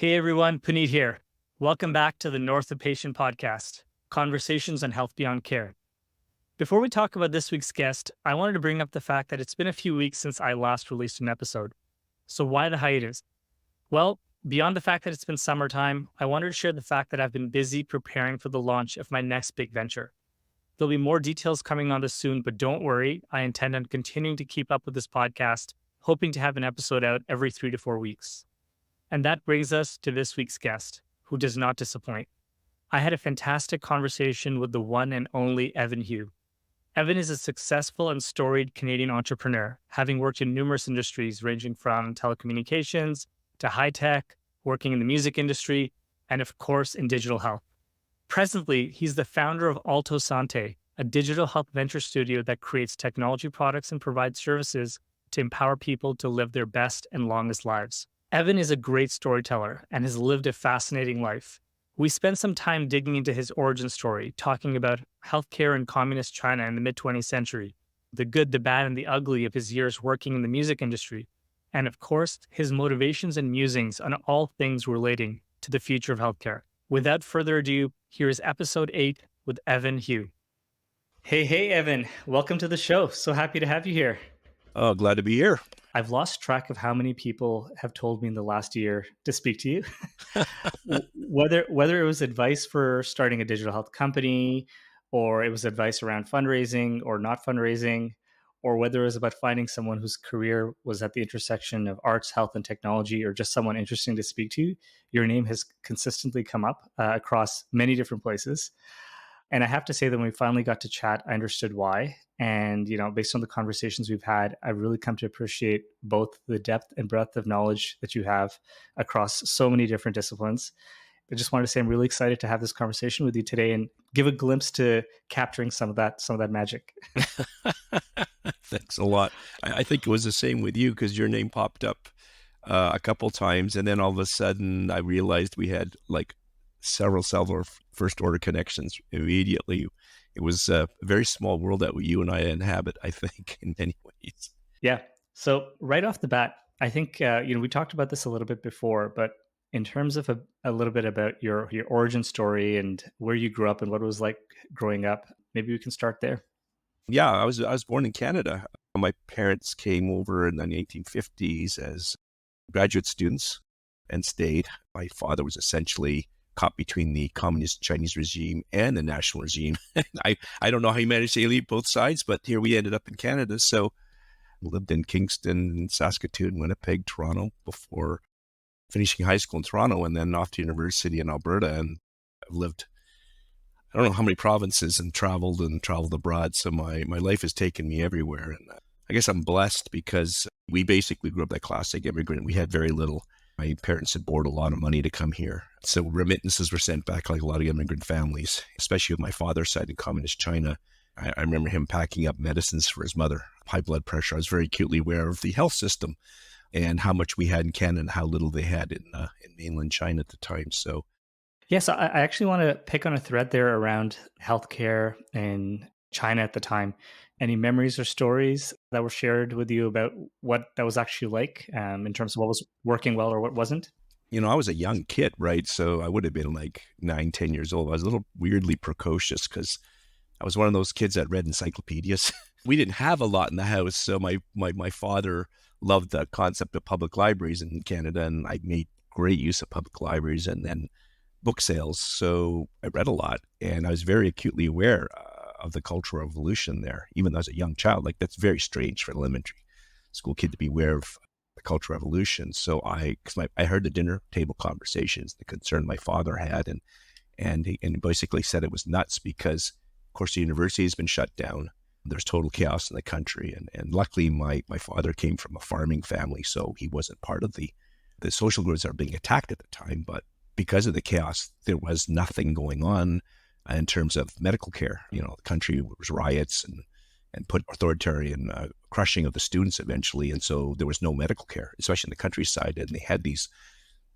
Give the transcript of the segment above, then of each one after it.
Hey everyone, Puneet here. Welcome back to the North of Patient podcast, Conversations on Health Beyond Care. Before we talk about this week's guest, I wanted to bring up the fact that it's been a few weeks since I last released an episode. So why the hiatus? Well, beyond the fact that it's been summertime, I wanted to share the fact that I've been busy preparing for the launch of my next big venture. There'll be more details coming on this soon, but don't worry, I intend on continuing to keep up with this podcast, hoping to have an episode out every 3 to 4 weeks. And that brings us to this week's guest, who does not disappoint. I had a fantastic conversation with the one and only Evan Hugh. Evan is a successful and storied Canadian entrepreneur, having worked in numerous industries ranging from telecommunications to high tech, working in the music industry, and of course in digital health. Presently, he's the founder of Alto Sante, a digital health venture studio that creates technology products and provides services to empower people to live their best and longest lives. Evan is a great storyteller and has lived a fascinating life. We spent some time digging into his origin story, talking about healthcare in communist China in the mid 20th century, the good, the bad, and the ugly of his years working in the music industry, and of course, his motivations and musings on all things relating to the future of healthcare. Without further ado, here is episode 8 with Evan Hugh. Hey, Evan, welcome to the show. So happy to have you here. Oh, glad to be here. I've lost track of how many people have told me in the last year to speak to you. whether it was advice for starting a digital health company, or it was advice around fundraising or not fundraising, or whether it was about finding someone whose career was at the intersection of arts, health, and technology, or just someone interesting to speak to, your name has consistently come up across many different places. And I have to say that when we finally got to chat, I understood why. And, based on the conversations we've had, I've really come to appreciate both the depth and breadth of knowledge that you have across so many different disciplines. I just wanted to say I'm really excited to have this conversation with you today and give a glimpse to capturing some of that magic. Thanks a lot. I think it was the same with you because your name popped up a couple times, and then all of a sudden I realized we had like several first order connections immediately. It was a very small world that you and I inhabit, I think, in many ways. Yeah. So right off the bat, I think, we talked about this a little bit before, but in terms of a little bit about your origin story and where you grew up and what it was like growing up, maybe we can start there. Yeah, I was born in Canada. My parents came over in the 1950s as graduate students and stayed. My father was essentially caught between the communist Chinese regime and the national regime. I don't know how he managed to alienate both sides, but here we ended up in Canada. So I lived in Kingston, Saskatoon, Winnipeg, Toronto before finishing high school in Toronto and then off to university in Alberta. And I've lived, I don't know how many provinces and traveled abroad. So my life has taken me everywhere. And I guess I'm blessed because we basically grew up that classic immigrant. We had very little. My parents had borrowed a lot of money to come here. So remittances were sent back like a lot of immigrant families, especially with my father's side in communist China. I remember him packing up medicines for his mother, high blood pressure. I was very acutely aware of the health system and how much we had in Canada and how little they had in mainland China at the time. So, yes, I actually want to pick on a thread there around healthcare in China at the time. Any memories or stories that were shared with you about what that was actually like in terms of what was working well or what wasn't? I was a young kid, right? So I would have been like 9, 10 years old. I was a little weirdly precocious because I was one of those kids that read encyclopedias. We didn't have a lot in the house. So my father loved the concept of public libraries in Canada, and I made great use of public libraries and then book sales. So I read a lot, and I was very acutely aware of the Cultural Revolution there, even though I was a young child. Like, that's very strange for an elementary school kid to be aware of the Cultural Revolution. So I heard the dinner table conversations, the concern my father had, and he basically said it was nuts because, of course, the university has been shut down. There's total chaos in the country. And luckily, my father came from a farming family, so he wasn't part of the social groups that were being attacked at the time. But because of the chaos, there was nothing going on in terms of medical care. The country was riots and put authoritarian crushing of the students eventually. And so there was no medical care, especially in the countryside. And they had these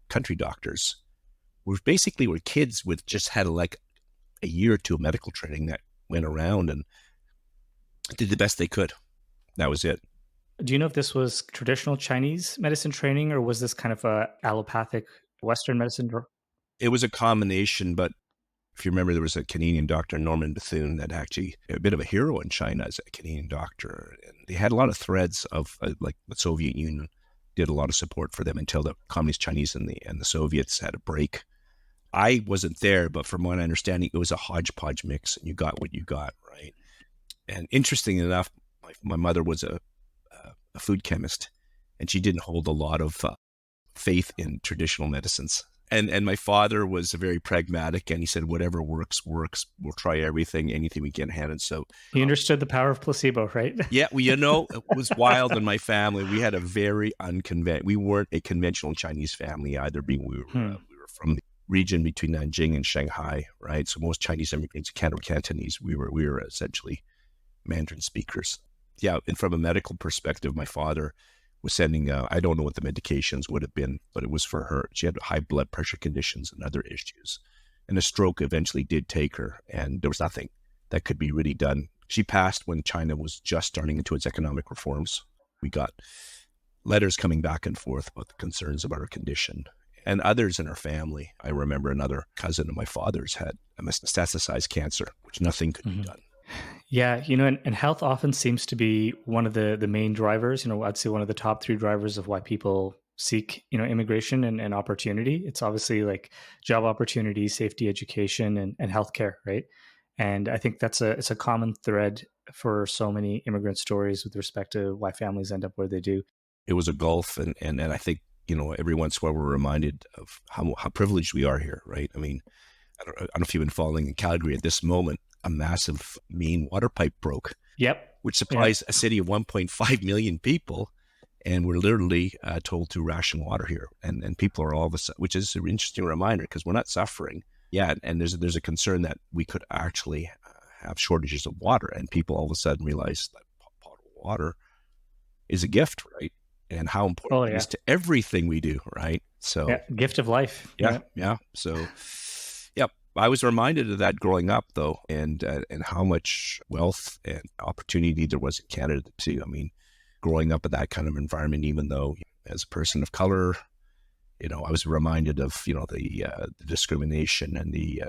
country doctors who basically were kids with just had like a year or two of medical training that went around and did the best they could. That was it. Do you know if this was traditional Chinese medicine training or was this kind of a allopathic Western medicine. It was a combination, but if you remember, there was a Canadian doctor, Norman Bethune, that actually a bit of a hero in China as a Canadian doctor. And they had a lot of threads of like the Soviet Union did a lot of support for them until the Communist Chinese and the Soviets had a break. I wasn't there, but from what I understand, it was a hodgepodge mix, and you got what you got, right? And interesting enough, my mother was a food chemist, and she didn't hold a lot of faith in traditional medicines. And my father was very pragmatic, and he said, whatever works. We'll try everything, anything we can hand. And so He understood the power of placebo, right? yeah, well, it was wild in my family. We had a very we weren't a conventional Chinese family either, being we were from the region between Nanjing and Shanghai, right? So most Chinese immigrants were Cantonese. We were essentially Mandarin speakers. Yeah, and from a medical perspective, my father was sending, I don't know what the medications would have been, but it was for her. She had high blood pressure conditions and other issues. And a stroke eventually did take her, and there was nothing that could be really done. She passed when China was just starting into its economic reforms. We got letters coming back and forth about the concerns about her condition. And others in her family, I remember another cousin of my father's had a metastasized cancer, which nothing could be done. Yeah, and health often seems to be one of the main drivers. I'd say one of the top three drivers of why people seek, immigration and opportunity. It's obviously like job opportunity, safety, education, and healthcare, right? And I think it's a common thread for so many immigrant stories with respect to why families end up where they do. It was a gulf, and I think every once in a while we're reminded of how privileged we are here, right? I mean, I don't know if you've been following in Calgary at this moment. A massive main water pipe broke. Yep. Which supplies a city of 1.5 million people, and we're literally told to ration water here, and people are all of a sudden, which is an interesting reminder because we're not suffering. Yeah, and there's a concern that we could actually have shortages of water, and people all of a sudden realize that potable water is a gift, right? And how important it is to everything we do, right? So gift of life. Yeah. So, yeah, I was reminded of that growing up, though, and how much wealth and opportunity there was in Canada too. I mean, growing up in that kind of environment, even though as a person of color, I was reminded of the discrimination and the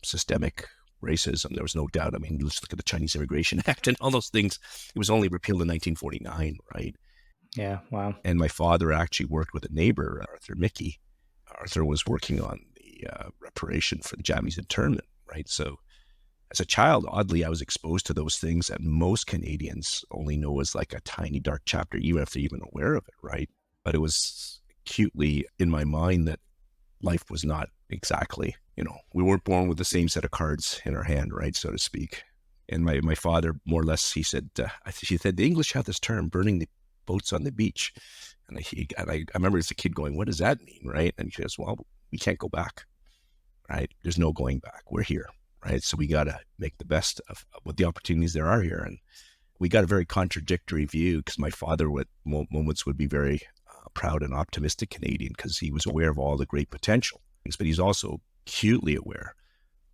systemic racism. There was no doubt. I mean, let's look at the Chinese Immigration Act and all those things. It was only repealed in 1949, right? Yeah, wow. And my father actually worked with a neighbor, Arthur Mickey. Arthur was working on the reparation for the Japanese internment, right? So as a child, oddly, I was exposed to those things that most Canadians only know as like a tiny dark chapter, even if they're even aware of it, right? But it was acutely in my mind that life was not exactly, we weren't born with the same set of cards in our hand, right, so to speak. And my father, more or less, he said, the English have this term, burning the boats on the beach. And I remember as a kid going, what does that mean, right? And he goes, well, we can't go back, right? There's no going back. We're here, right? So we got to make the best of what the opportunities there are here. And we got a very contradictory view because my father would moments would be very proud and optimistic Canadian because he was aware of all the great potential, but he's also acutely aware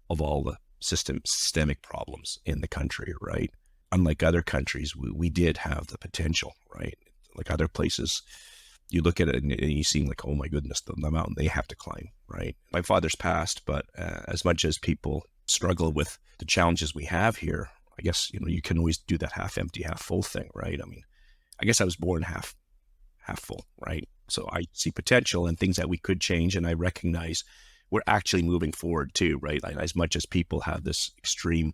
of all the systemic problems in the country, right? Unlike other countries, we did have the potential, right? Like other places, you look at it and you seem like, oh my goodness, the mountain they have to climb, right? My father's passed, but as much as people struggle with the challenges we have here, I guess, you can always do that half empty, half full thing, right? I mean, I guess I was born half full, right? So I see potential and things that we could change, and I recognize we're actually moving forward too, right? Like, as much as people have this extreme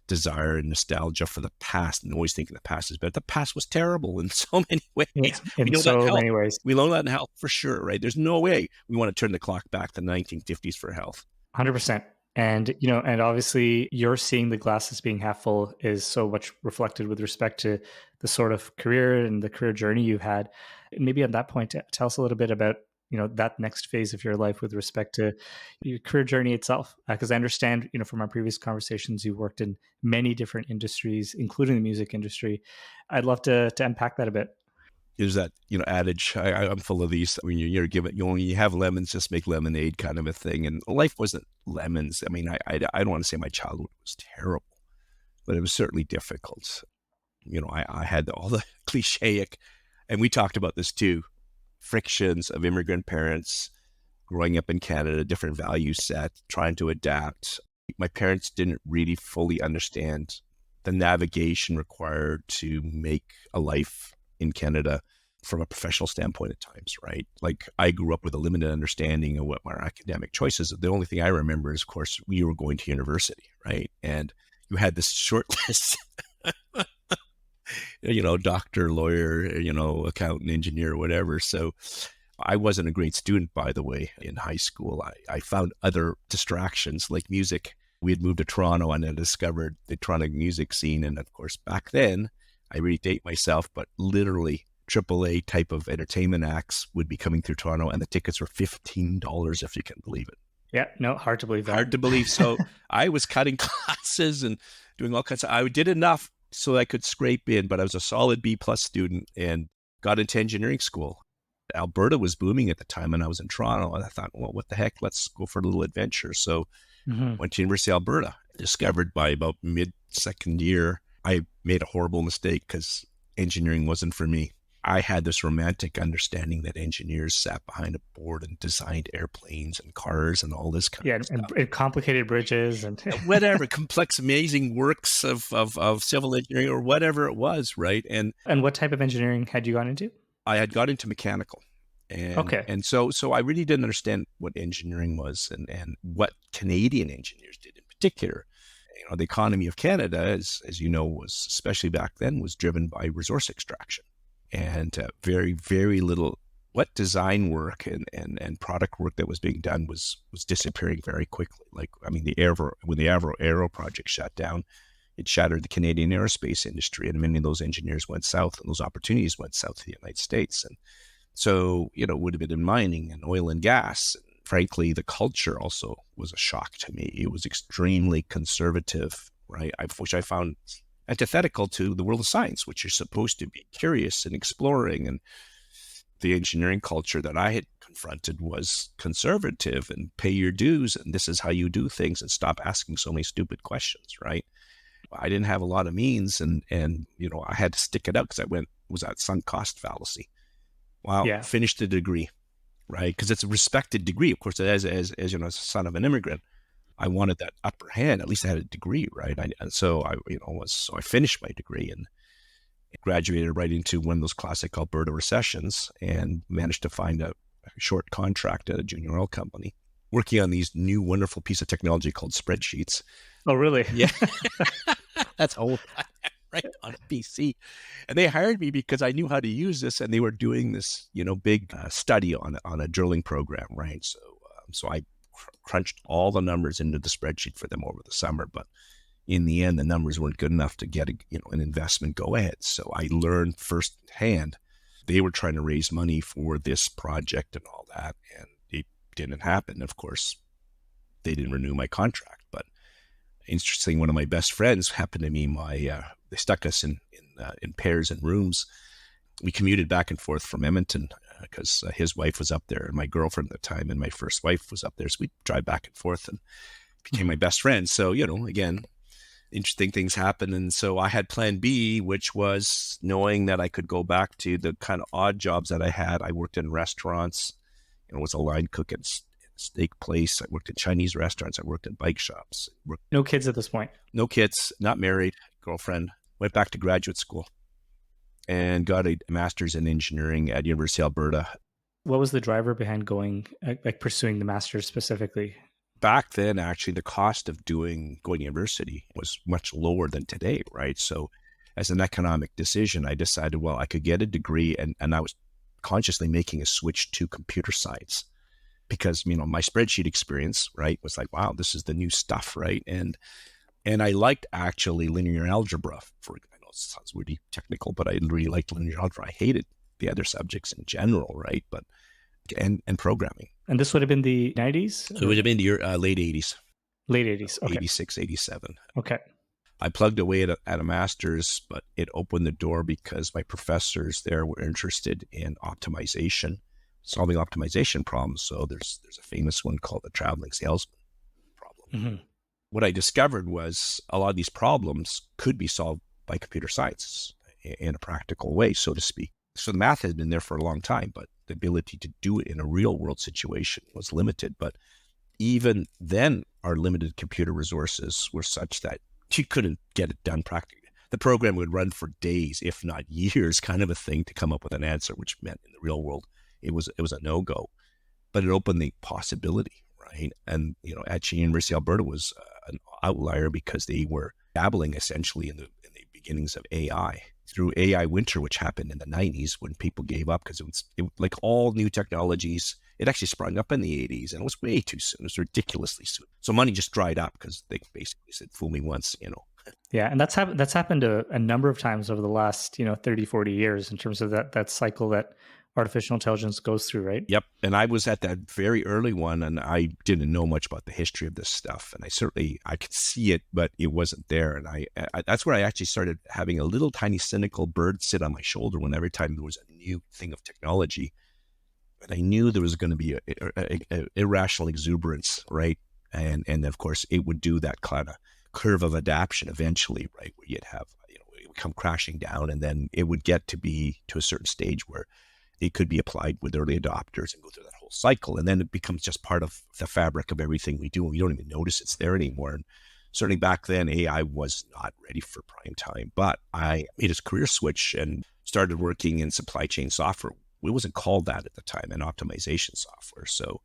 desire and nostalgia for the past and always thinking the past is better, the past was terrible in so many ways. Yeah, in so many ways. We know that in health for sure, right? There's no way we want to turn the clock back to the 1950s for health. 100%. And, and obviously you're seeing the glasses being half full is so much reflected with respect to the sort of career and the career journey you've had. Maybe at that point, tell us a little bit about, that next phase of your life with respect to your career journey itself. Because I understand, from our previous conversations, you worked in many different industries, including the music industry. I'd love to unpack that a bit. There's that, adage, I'm full of these. I mean, you're given, you have lemons, just make lemonade kind of a thing. And life wasn't lemons. I mean, I don't want to say my childhood was terrible, but it was certainly difficult. I had all the clichéic, and we talked about this too, frictions of immigrant parents. growing up in Canada, different value set, trying to adapt. My parents didn't really fully understand the navigation required to make a life in Canada from a professional standpoint at times, right? Like I grew up with a limited understanding of what my academic choices. The only thing I remember is, of course, we were going to university, right? And you had this short list, doctor, lawyer, accountant, engineer, whatever. So I wasn't a great student, by the way, in high school. I found other distractions like music. We had moved to Toronto and I discovered the Toronto music scene. And of course, back then, I really date myself, but literally AAA type of entertainment acts would be coming through Toronto and the tickets were $15, if you can believe it. Yeah, no, hard to believe that. Hard to believe. So I was cutting classes and doing all kinds of, I did enough so I could scrape in, but I was a solid B+ student and got into engineering school. Alberta was booming at the time and I was in Toronto and I thought, well, what the heck, let's go for a little adventure. So went to University of Alberta, discovered by about mid-second year, I made a horrible mistake because engineering wasn't for me. I had this romantic understanding that engineers sat behind a board and designed airplanes and cars and all this kind of stuff. And complicated bridges and whatever, complex, amazing works of civil engineering or whatever it was, right? And what type of engineering had you gone into? I had got into mechanical. And so I really didn't understand what engineering was and what Canadian engineers did in particular. The economy of Canada, as you know, was, especially back then, was driven by resource extraction. And very, very little what design work and product work that was being done was disappearing very quickly. Like, I mean, when the Aero project shut down, it shattered the Canadian aerospace industry, and many of those engineers went south, and those opportunities went south to the United States. And so, it would have been in mining and oil and gas. And frankly, the culture also was a shock to me. It was extremely conservative, right? Which I found antithetical to the world of science, which you're supposed to be curious and exploring. And the engineering culture that I had confronted was conservative and pay your dues, and this is how you do things, and stop asking so many stupid questions, right? I didn't have a lot of means, and I had to stick it out because was that sunk cost fallacy. Wow, yeah. Finished the degree, right? Because it's a respected degree, of course. As as a son of an immigrant, I wanted that upper hand. At least I had a degree, right? So I finished my degree and graduated right into one of those classic Alberta recessions, and managed to find a short contract at a junior oil company, working on these new wonderful piece of technology called spreadsheets. Oh, really? Yeah, that's old, right, on a PC. And they hired me because I knew how to use this, and they were doing this, big study on a drilling program, right? So I crunched all the numbers into the spreadsheet for them over the summer, but in the end, the numbers weren't good enough to get an investment go ahead. So I learned firsthand they were trying to raise money for this project and all that, and it didn't happen. Of course, they didn't renew my contract. But interesting, one of my best friends happened to me. They stuck us in pairs in rooms. We commuted back and forth from Edmonton because his wife was up there, and my girlfriend at the time, and my first wife was up there. So we'd drive back and forth and became my best friend. So, again, interesting things happen. And so I had plan B, which was knowing that I could go back to the kind of odd jobs that I had. I worked in restaurants, was a line cook at a steak place. I worked in Chinese restaurants. I worked in bike shops. No kids at this point? No kids, not married, girlfriend. Went back to graduate school and got a master's in engineering at University of Alberta. What was the driver behind pursuing the master's specifically? Back then, actually, the cost of going to university was much lower than today, right? So as an economic decision, I decided, well, I could get a degree, and I was consciously making a switch to computer science because, my spreadsheet experience, right, was like, wow, this is the new stuff, right? And I liked actually linear algebra. I know it sounds really technical, but I really liked linear algebra. I hated the other subjects in general, right? But and programming. And this would have been the 90s? It would have been the late 80s. Late 80s, okay. 86, 87. Okay. I plugged away at a master's, but it opened the door because my professors there were interested in optimization, solving optimization problems. So there's a famous one called the traveling salesman problem. Mm-hmm. What I discovered was a lot of these problems could be solved by computer science in a practical way, so to speak. So the math had been there for a long time, but the ability to do it in a real world situation was limited. But even then, our limited computer resources were such that you couldn't get it done practically. The program would run for days, if not years, kind of a thing, to come up with an answer, which meant in the real world it was a no-go. But it opened the possibility, right? And at University of Alberta was an outlier because they were dabbling essentially in the beginnings of AI through AI winter, which happened in the 90s when people gave up because it was like all new technologies. It actually sprung up in the 80s and it was way too soon. It was ridiculously soon. So money just dried up because they basically said, fool me once, Yeah, and that's happened a number of times over the last 30, 40 years in terms of that cycle that artificial intelligence goes through, right? Yep. And I was at that very early one, and I didn't know much about the history of this stuff. And I could see it, but it wasn't there. And I that's where I actually started having a little tiny cynical bird sit on my shoulder when every time there was a new thing of technology. And I knew there was going to be a irrational exuberance, right? And of course, it would do that kind of curve of adaptation eventually, right? Where you'd have, it would come crashing down, and then it would get to be to a certain stage where it could be applied with early adopters and go through that whole cycle. And then it becomes just part of the fabric of everything we do. And we don't even notice it's there anymore. And certainly back then, AI was not ready for prime time. But I made a career switch and started working in supply chain software. It wasn't called that at the time, and optimization software. So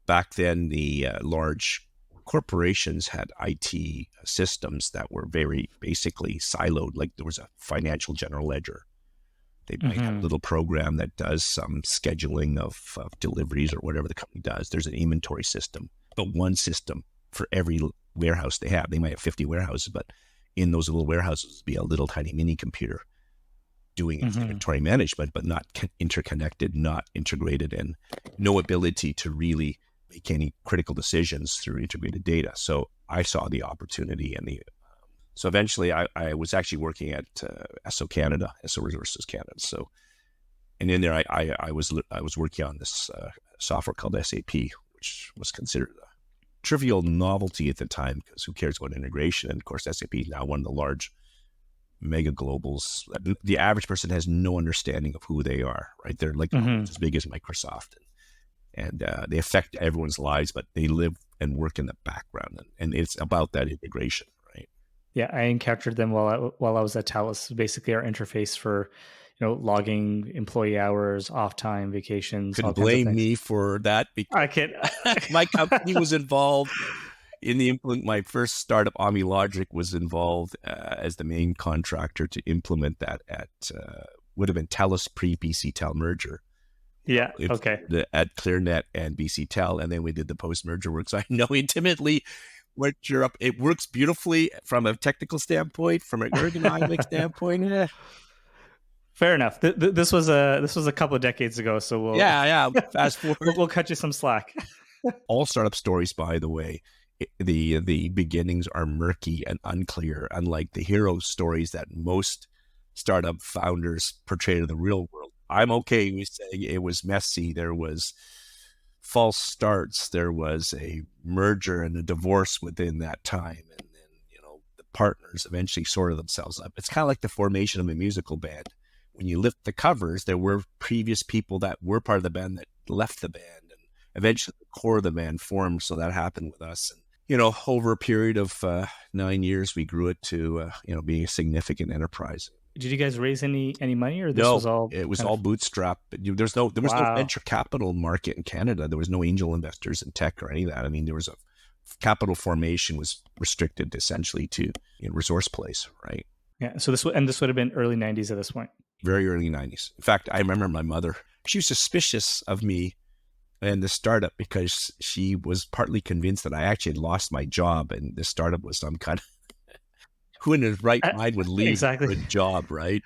back then, the large corporations had IT systems that were very basically siloed. Like there was a financial general ledger. They might have a little program that does some scheduling of deliveries or whatever the company does. There's an inventory system, but one system for every warehouse they have. They might have 50 warehouses, but in those little warehouses would be a little tiny mini computer doing inventory management, but not interconnected, not integrated, and no ability to really make any critical decisions through integrated data. So I saw the opportunity and so eventually I was actually working at SO Canada, SO Resources Canada. So, and in there I was working on this software called SAP, which was considered a trivial novelty at the time because who cares about integration? And of course, SAP is now one of the large mega globals. The average person has no understanding of who they are, right? They're like as big as Microsoft, and they affect everyone's lives, but they live and work in the background, and it's about that integration. Yeah, I encountered them while I was at Talus. Basically, our interface for, logging employee hours, off time, vacations, all Couldn't kinds of blame things. me for that because I can. my company was involved in the implement. My first startup, AmiLogic, was involved as the main contractor to implement that at would have been Telus pre-BC Tel merger. Yeah. Okay. At ClearNet and BC Tel, and then we did the post-merger work. So I know intimately what you're up. It works beautifully from a technical standpoint, from an ergonomic standpoint. Yeah. Fair enough. This was a couple of decades ago, so we'll fast forward. we'll cut you some slack. All startup stories, by the way, the beginnings are murky and unclear, unlike the hero stories that most startup founders portray to the real world. I'm okay with saying it was messy. There was false starts. There was a merger and a divorce within that time. And then, the partners eventually sorted themselves up. It's kind of like the formation of a musical band. When you lift the covers, there were previous people that were part of the band that left the band, and eventually the core of the band formed. So that happened with us. And, over a period of 9 years, we grew it to, being a significant enterprise. Did you guys raise any money, or it was all bootstrap? There was no venture capital market in Canada. There was no angel investors in tech or any of that. I mean, there was a capital formation was restricted essentially to resource plays, right? Yeah. So this would have been early 90s at this point. Very early 90s. In fact, I remember my mother. She was suspicious of me and the startup because she was partly convinced that I actually had lost my job, and the startup was some kind of who in his right mind would leave a good job, right?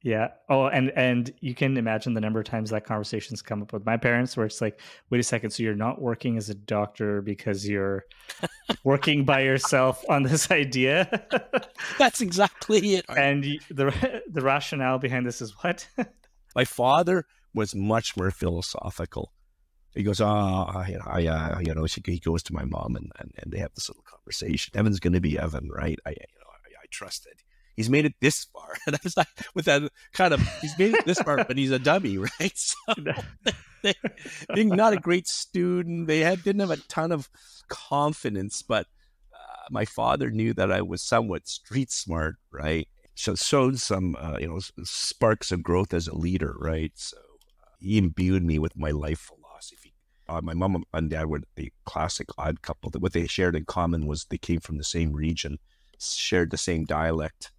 Yeah. Oh, and you can imagine the number of times that conversation's come up with my parents where it's like, wait a second, so you're not working as a doctor because you're working by yourself on this idea? That's exactly it. And the rationale behind this is what? My father was much more philosophical. He goes, he goes to my mom and they have this little conversation. Evan's going to be Evan, right? I trusted. He's made it this far. And I was like, with that kind of, he's made it this far, but he's a dummy, right? So, They, being not a great student, didn't have a ton of confidence, but my father knew that I was somewhat street smart, right? So showed some, sparks of growth as a leader, right? So he imbued me with my life philosophy. My mom and dad were the classic odd couple. What they shared in common was they came from the same region, shared the same dialect,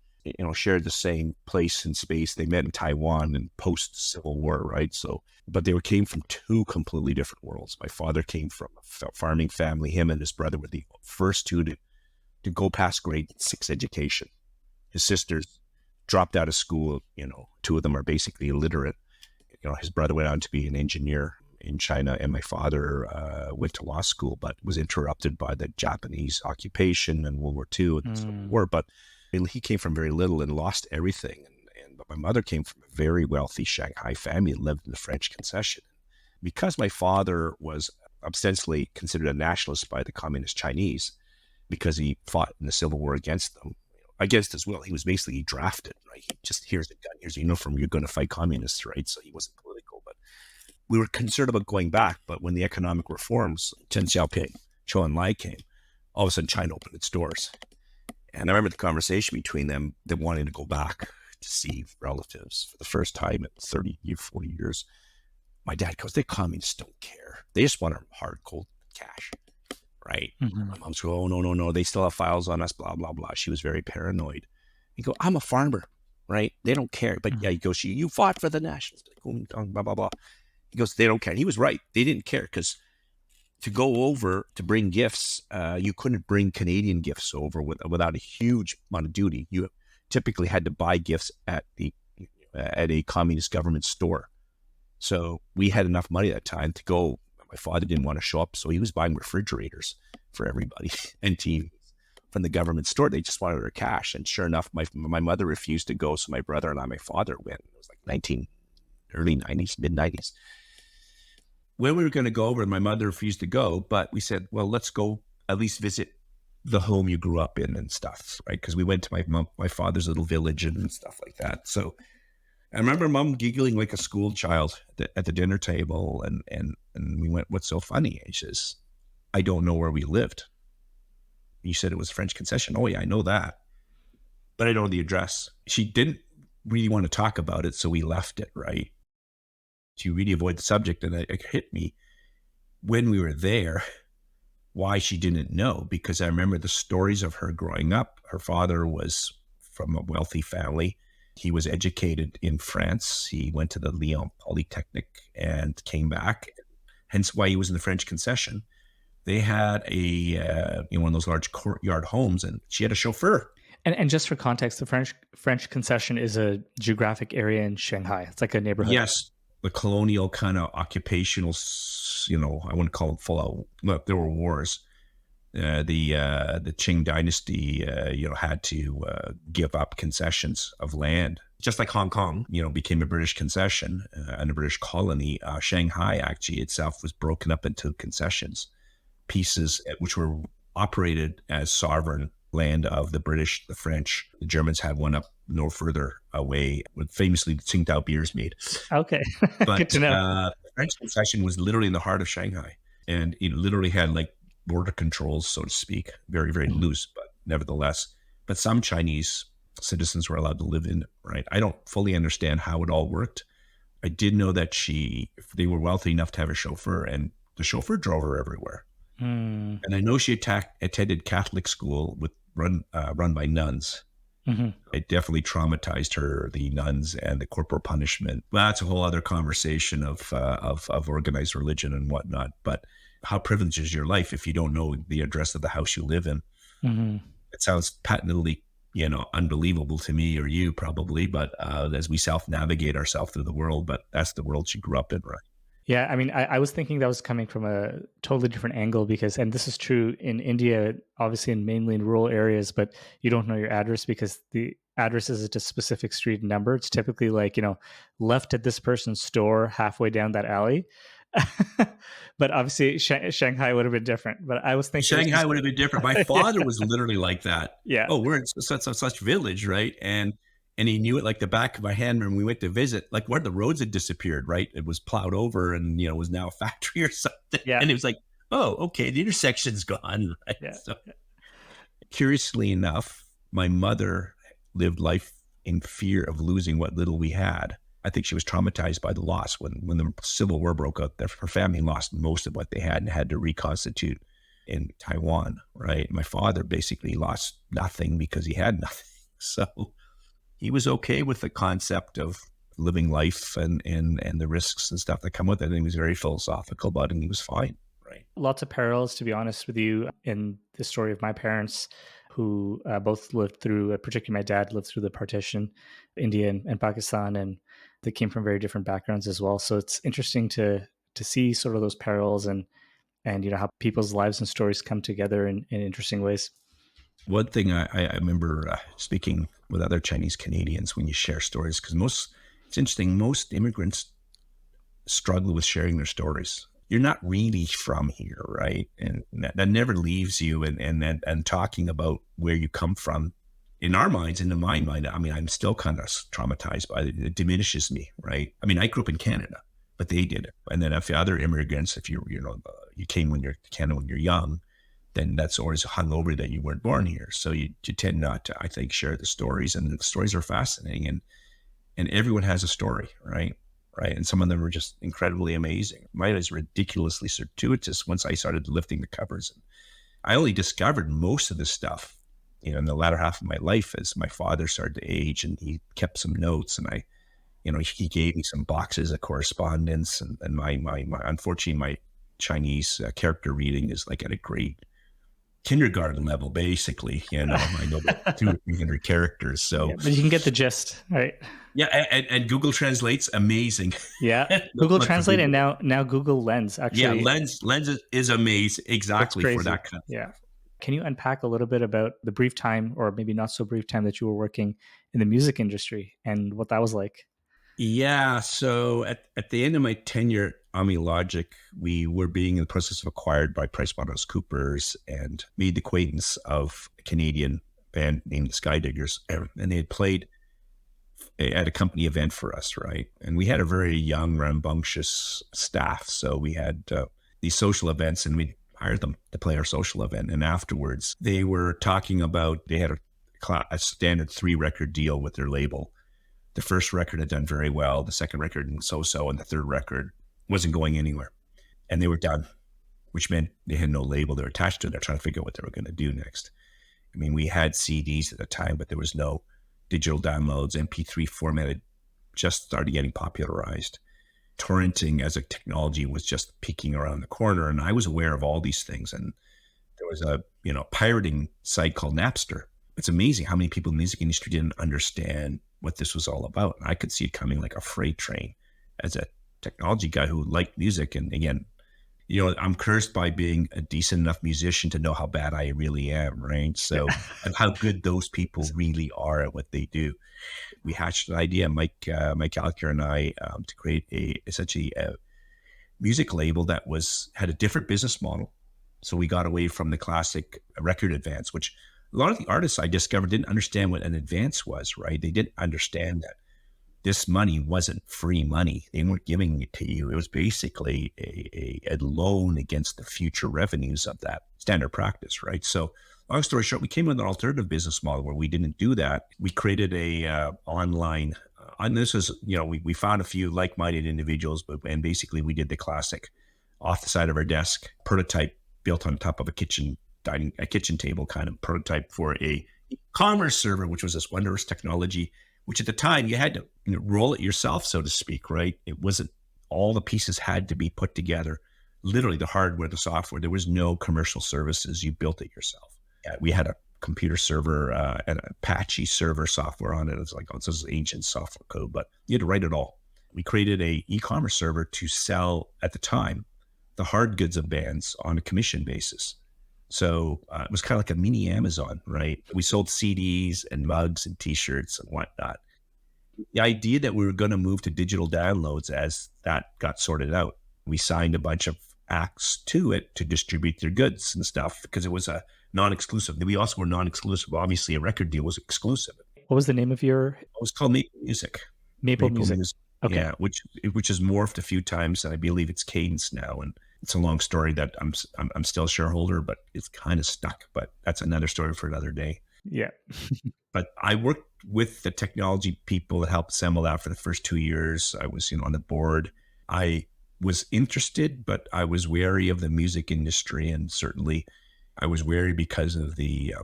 shared the same place and space. They met in Taiwan and post Civil War, right? So, but they came from two completely different worlds. My father came from a farming family. Him and his brother were the first two to go past grade 6 education. His sisters dropped out of school. Two of them are basically illiterate. His brother went on to be an engineer in China, and my father went to law school, but was interrupted by the Japanese occupation and World War II and the Civil War. But he came from very little and lost everything. But my mother came from a very wealthy Shanghai family and lived in the French concession. Because my father was ostensibly considered a nationalist by the communist Chinese, because he fought in the Civil War against them, against his will. He was basically drafted, right? He just, here's a gun, here's a uniform, you're going to fight communists, right? So he wasn't political, but we were concerned about going back. But when the economic reforms, Chen Xiaoping, Zhou Enlai came, all of a sudden China opened its doors. And I remember the conversation between them, they wanting to go back to see relatives for the first time in 30, 40 years. My dad goes, the communists don't care. They just want our hard, cold cash. Right. Mm-hmm. My mom's go, oh, no. They still have files on us, blah, blah, blah. She was very paranoid. He go, I'm a farmer, right? They don't care. But yeah, he goes, you fought for the nationals, blah, blah, blah. He goes, they don't care. And he was right. They didn't care because to go over to bring gifts, you couldn't bring Canadian gifts over without a huge amount of duty. You typically had to buy gifts at a communist government store. So we had enough money at that time to go. My father didn't want to show up, so he was buying refrigerators for everybody and TVs from the government store. They just wanted their cash. And sure enough, my mother refused to go, so my brother and my father went. It was like early 90s, mid 90s. When we were going to go over, my mother refused to go, but we said, well, let's go at least visit the home you grew up in and stuff, right? Because we went to my father's little village and stuff like that. So I remember Mom giggling like a school child at the dinner table, and we went, what's so funny? He says, I don't know where we lived. You said it was a French concession. Oh yeah, I know that, but I don't know the address. She didn't really want to talk about it, so we left it, right? To really avoid the subject, and it hit me when we were there why she didn't know, because I remember the stories of her growing up. Her father was from a wealthy family. He was educated in France. He went to the Lyon Polytechnic and came back, hence why he was in the French concession. They had one of those large courtyard homes, and she had a chauffeur. And just for context, the French concession is a geographic area in Shanghai. It's like a neighborhood. Yes, the colonial kind of occupational, I wouldn't call it full out. Look, there were wars. The Qing dynasty, had to give up concessions of land, just like Hong Kong, became a British concession and a British colony. Shanghai actually itself was broken up into concessions, pieces which were operated as sovereign land of the British, the French. The Germans had one up no further away, with famously the Tsingtao beers made. Okay, but good to know. The French concession was literally in the heart of Shanghai, and it literally had like border controls, so to speak, very, very loose, but nevertheless. But some Chinese citizens were allowed to live in it, right? I don't fully understand how it all worked. I did know that they were wealthy enough to have a chauffeur, and the chauffeur drove her everywhere. And I know she attended Catholic school run by nuns. Mm-hmm. It definitely traumatized her, the nuns and the corporal punishment. Well, that's a whole other conversation of organized religion and whatnot. But how privileged is your life if you don't know the address of the house you live in? Mm-hmm. It sounds patently, unbelievable to me or you probably, but as we self-navigate ourselves through the world, but that's the world she grew up in, right? Yeah, I mean, I was thinking that was coming from a totally different angle because, and this is true in India, obviously mainly in rural areas, but you don't know your address because the address isn't a specific street number. It's typically like, left at this person's store halfway down that alley. But obviously Shanghai would have been different. But I was thinking Shanghai would have been different. My father was literally like that. Yeah. Oh, we're in such village, right? And And he knew it like the back of my hand. When we went to visit, like where the roads had disappeared, right? It was plowed over and, was now a factory or something. Yeah. And it was like, oh, okay, the intersection's gone, right? Yeah. So curiously enough, my mother lived life in fear of losing what little we had. I think she was traumatized by the loss. When the Civil War broke out, her family lost most of what they had and had to reconstitute in Taiwan, right? My father basically lost nothing because he had nothing. So he was okay with the concept of living life and the risks and stuff that come with it. And he was very philosophical about it, and he was fine, right? Lots of parallels, to be honest with you, in the story of my parents, who both lived through, particularly my dad lived through the partition, India and Pakistan, and they came from very different backgrounds as well. So it's interesting to see sort of those parallels and how people's lives and stories come together in interesting ways. One thing I remember speaking with other Chinese Canadians when you share stories, because it's interesting, most immigrants struggle with sharing their stories. You're not really from here, right? And that never leaves you. And talking about where you come from, in our minds, in my mind, I mean, I'm still kind of traumatized by it. It diminishes me, right? I mean, I grew up in Canada, but they did it. And then if other immigrants, if you came when you're Canada when you're young, then that's always hung over that you weren't born here. So you tend not to, I think, share the stories, and the stories are fascinating, and everyone has a story, right? Right. And some of them are just incredibly amazing. Mine is ridiculously circuitous once I started lifting the covers. I only discovered most of this stuff, in the latter half of my life as my father started to age, and he kept some notes, and he gave me some boxes of correspondence, and my unfortunately, my Chinese character reading is like at a grade kindergarten level, basically. I know about 200 or 300 characters. So, yeah, but you can get the gist, right? Yeah, and Google Translate's amazing. Yeah, Google Translate and now Google Lens actually. Yeah, Lens is amazing exactly for that kind of yeah. stuff. Can you unpack a little bit about the brief time, or maybe not so brief time, that you were working in the music industry and what that was like? Yeah, so at the end of my tenure at Omni Logic, we were being in the process of acquired by PricewaterhouseCoopers, and made the acquaintance of a Canadian band named the Skydiggers, and they had played at a company event for us, right? And we had a very young, rambunctious staff, so we had these social events, and we hired them to play our social event. And afterwards, they were talking about they had a standard 3-record deal with their label. The first record had done very well, the second record so-so, and the third record wasn't going anywhere. And they were done, which meant they had no label. They were attached to it. They're trying to figure out what they were going to do next. I mean, we had CDs at the time, but there was no digital downloads. MP3 formatted just started getting popularized. Torrenting as a technology was just peeking around the corner. And I was aware of all these things. And there was a, pirating site called Napster. It's amazing how many people in the music industry didn't understand what this was all about. And I could see it coming like a freight train as a technology guy who liked music. And again, I'm cursed by being a decent enough musician to know how bad I really am, right? So, and how good those people really are at what they do. We hatched an idea, Mike Alker and I, to create essentially a music label that had a different business model. So we got away from the classic record advance, which a lot of the artists I discovered didn't understand what an advance was, right? They didn't understand that this money wasn't free money. They weren't giving it to you. It was basically a loan against the future revenues of that standard practice, right? So long story short, we came with an alternative business model where we didn't do that. We created a online, and this is, we found a few like-minded individuals, and basically we did the classic off the side of our desk prototype built on top of a kitchen table kind of prototype for a commerce server, which was this wondrous technology, which at the time you had to roll it yourself, so to speak, right? It wasn't, all the pieces had to be put together, literally the hardware, the software. There was no commercial services. You built it yourself. We had a computer server and an Apache server software on it. It's like, this is ancient software code, but you had to write it all. We created a e-commerce server to sell, at the time, the hard goods of bands on a commission basis. So it was kind of like a mini Amazon, right? We sold CDs and mugs and T-shirts and whatnot. The idea that we were going to move to digital downloads as that got sorted out, we signed a bunch of acts to it to distribute their goods and stuff because it was a non-exclusive. We also were non-exclusive. Obviously, a record deal was exclusive. What was the name of your It was called Maple Music. Maple Maple Music? Music. Okay. Yeah, which has morphed a few times, and I believe it's Cadence now. And it's a long story that I'm still a shareholder, but it's kind of stuck. But that's another story for another day. Yeah. But I worked with the technology people that helped assemble that for the first 2 years. I was, on the board. I was interested, but I was wary of the music industry, and certainly I was wary because of the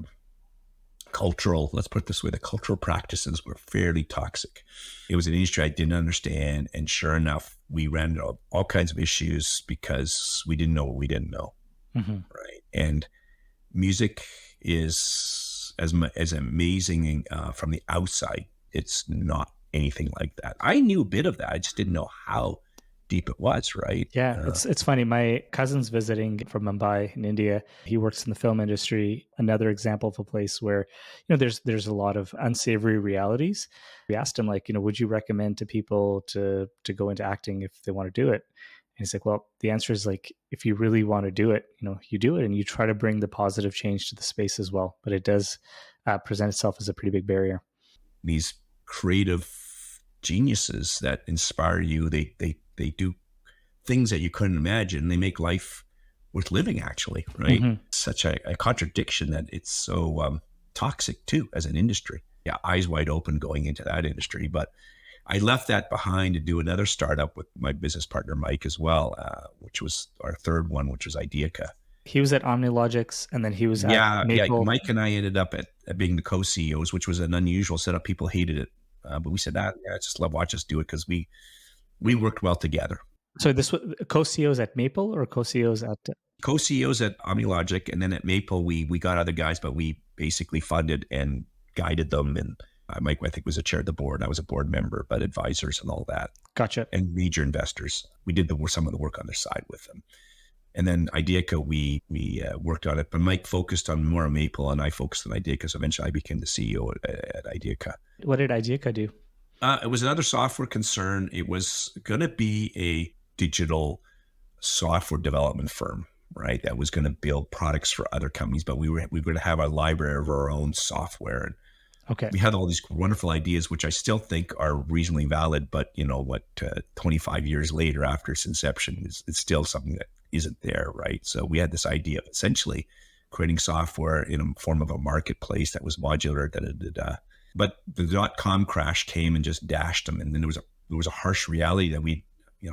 cultural, let's put it this way, the cultural practices were fairly toxic. It was an industry I didn't understand. And sure enough, we ran into all kinds of issues because we didn't know what we didn't know. Hmm. Right. And music is as amazing from the outside. It's not anything like that. I knew a bit of that. I just didn't know how deep it was. Right. Yeah, it's funny. My cousin's visiting from Mumbai in India. He works in the film industry. Another example of a place where, there's a lot of unsavory realities. We asked him, like, would you recommend to people to go into acting if they want to do it? And he's like, well, the answer is, like, if you really want to do it, you do it, and you try to bring the positive change to the space as well. But it does present itself as a pretty big barrier. These creative geniuses that inspire you, they do things that you couldn't imagine. They make life worth living, actually, right? Hmm. Such a contradiction that it's so toxic too as an industry. Yeah, eyes wide open going into that industry. But I left that behind to do another startup with my business partner, Mike, as well, which was our third one, which was Ideaca. He was at OmniLogics, and then he was at Yeah. Maple. Mike and I ended up at being the co-CEOs, which was an unusual setup. People hated it. But we said, yeah, I just watch us do it because we worked well together. So this was co-CEOs at Maple or co-CEOs at Co-CEOs at OmniLogic, and then at Maple, we got other guys, but we basically funded and guided them. And Mike, I think, was a chair of the board. I was a board member, but advisors and all that, Gotcha. and major investors. We did some of the work on their side with them. And then Ideaca, we worked on it, but Mike focused on more on Maple, and I focused on Ideaca. So eventually, I became the CEO at Ideaca. What did Ideaca do? It was another software concern. It was going to be a digital software development firm, right? That was going to build products for other companies, but we were going to have a library of our own software. And Okay. we had all these wonderful ideas, which I still think are reasonably valid. But 25 years later, after its inception, it's still something that isn't there, right? So we had this idea of essentially creating software in a form of a marketplace that was modular. But the .com crash came and just dashed them. And then there was a harsh reality that we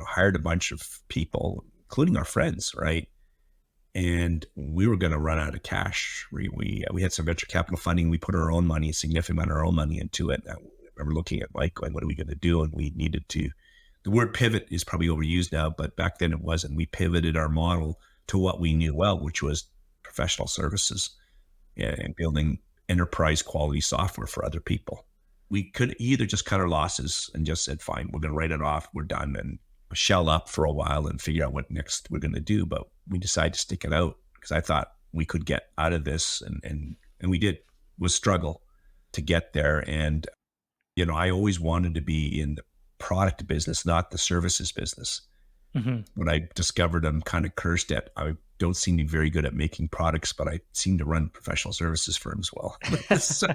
hired a bunch of people, including our friends, right? And we were going to run out of cash. We had some venture capital funding. We put our own money, a significant amount of our own money into it. And I remember looking at Mike going, what are we going to do? And we needed to, the word pivot is probably overused now, but back then it wasn't. We pivoted our model to what we knew well, which was professional services and building enterprise quality software for other people. We could either just cut our losses and just said, fine, we're going to write it off. We're done. And shell up for a while and figure out what next we're going to do. But we decided to stick it out because I thought we could get out of this. And we did. It was struggle to get there. And, I always wanted to be in the product business, not the services business. Mm-hmm. When I discovered I'm kind of cursed at, I don't seem to be very good at making products, but I seem to run professional services firms well. So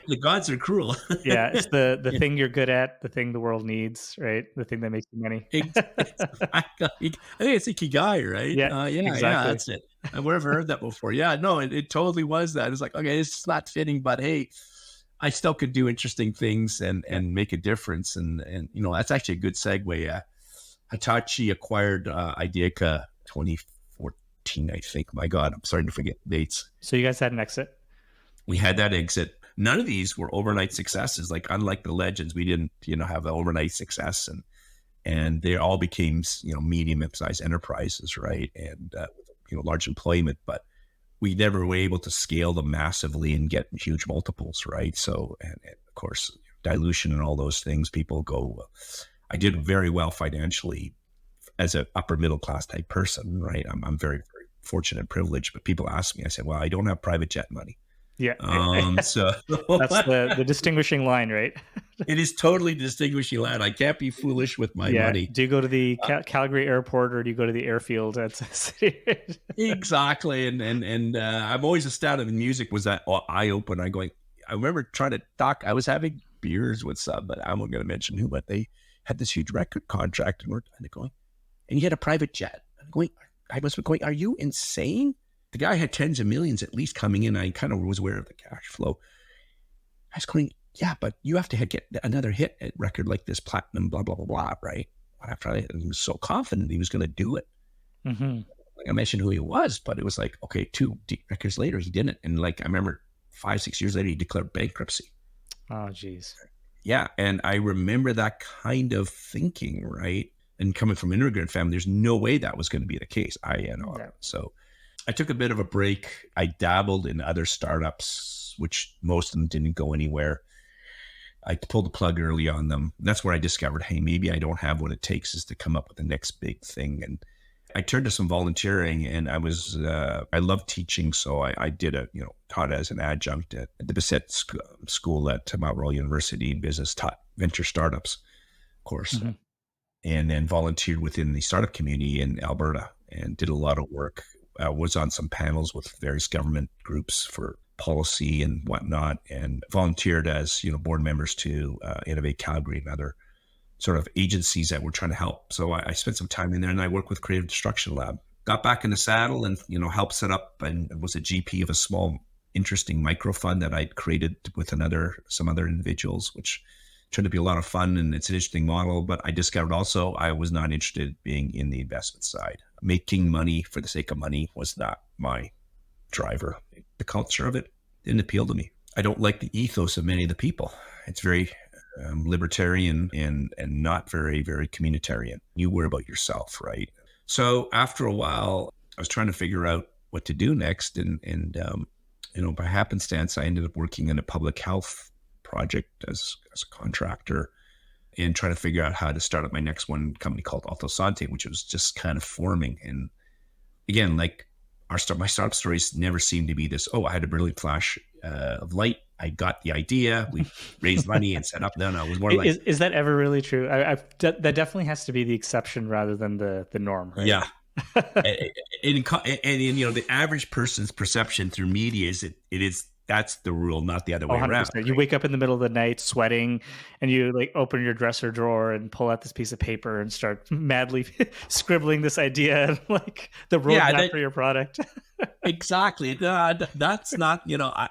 the gods are cruel. Yeah, it's the thing you're good at, the thing the world needs, right? The thing that makes you money. I think it's Ikigai, right? Yeah, Yeah, exactly. that's it. I've never heard that before. Yeah, no, it totally was that. It's like, okay, it's not fitting, but hey, I still could do interesting things and make a difference. And that's actually a good segue. Hitachi acquired Ideaca 2014, I think. My God, I'm starting to forget dates. So you guys had an exit? We had that exit. None of these were overnight successes. Like, unlike the legends, we didn't, have an overnight success, and they all became, medium-sized enterprises, right? And large employment, but we never were able to scale them massively and get huge multiples, right? So, and of course, dilution and all those things. People go. I did very well financially as an upper middle class type person, right? I'm very, very fortunate and privileged. But people ask me, I said, well, I don't have private jet money. Yeah. So That's the distinguishing line, right? It is totally distinguishing line. I can't be foolish with my money. Do you go to the Calgary airport or do you go to the airfield at city? Exactly. And I'm always astounded. Music was that eye opener. I'm going, I remember trying to talk. I was having beers with some, but I'm not going to mention who, but they had this huge record contract and we're kind of going, and he had a private jet. I'm going, I must be going, are you insane? The guy had tens of millions at least coming in. I kind of was aware of the cash flow. I was going, yeah, but you have to get another hit at record like this, platinum, blah, blah, blah, blah, right? After and he was so confident he was going to do it. Mm-hmm. Like I mentioned who he was, but it was like, okay, 2 records later, he didn't. And like, I remember 5-6 years later, he declared bankruptcy. Oh, geez. Yeah. And I remember that kind of thinking, right? And coming from an immigrant family, there's no way that was going to be the case. So I took a bit of a break. I dabbled in other startups, which most of them didn't go anywhere. I pulled the plug early on them. That's where I discovered, hey, maybe I don't have what it takes is to come up with the next big thing. And I turned to some volunteering, and I love teaching. So I did taught as an adjunct at the Bissett School at Mount Royal University Business, taught venture startups course, and then volunteered within the startup community in Alberta and did a lot of work. Was on some panels with various government groups for policy and whatnot, and volunteered as board members to Innovate Calgary and other sort of agencies that were trying to help. So I spent some time in there, and I worked with Creative Destruction Lab. Got back in the saddle and helped set up and was a GP of a small, interesting micro fund that I'd created with some other individuals, which turned to be a lot of fun, and it's an interesting model. But I discovered also I was not interested in being in the investment side. Making money for the sake of money was not my driver. The culture of it didn't appeal to me. I don't like the ethos of many of the people. It's very libertarian and not very, very communitarian. You worry about yourself, right? So after a while, I was trying to figure out what to do next. And by happenstance, I ended up working in a public health project as a contractor and trying to figure out how to start up my next company called Alto Sante, which was just kind of forming. And again, like my startup stories never seemed to be this, I had a brilliant flash of light. I got the idea. We raised money and set up. No, it was more like... Is that ever really true? That definitely has to be the exception rather than the norm, right? Yeah. and the average person's perception through media is that's the rule, not the other way 100%. Around. Right? You wake up in the middle of the night sweating, and you like open your dresser drawer and pull out this piece of paper and start madly scribbling this idea and like the roadmap for your product. Exactly. That's not,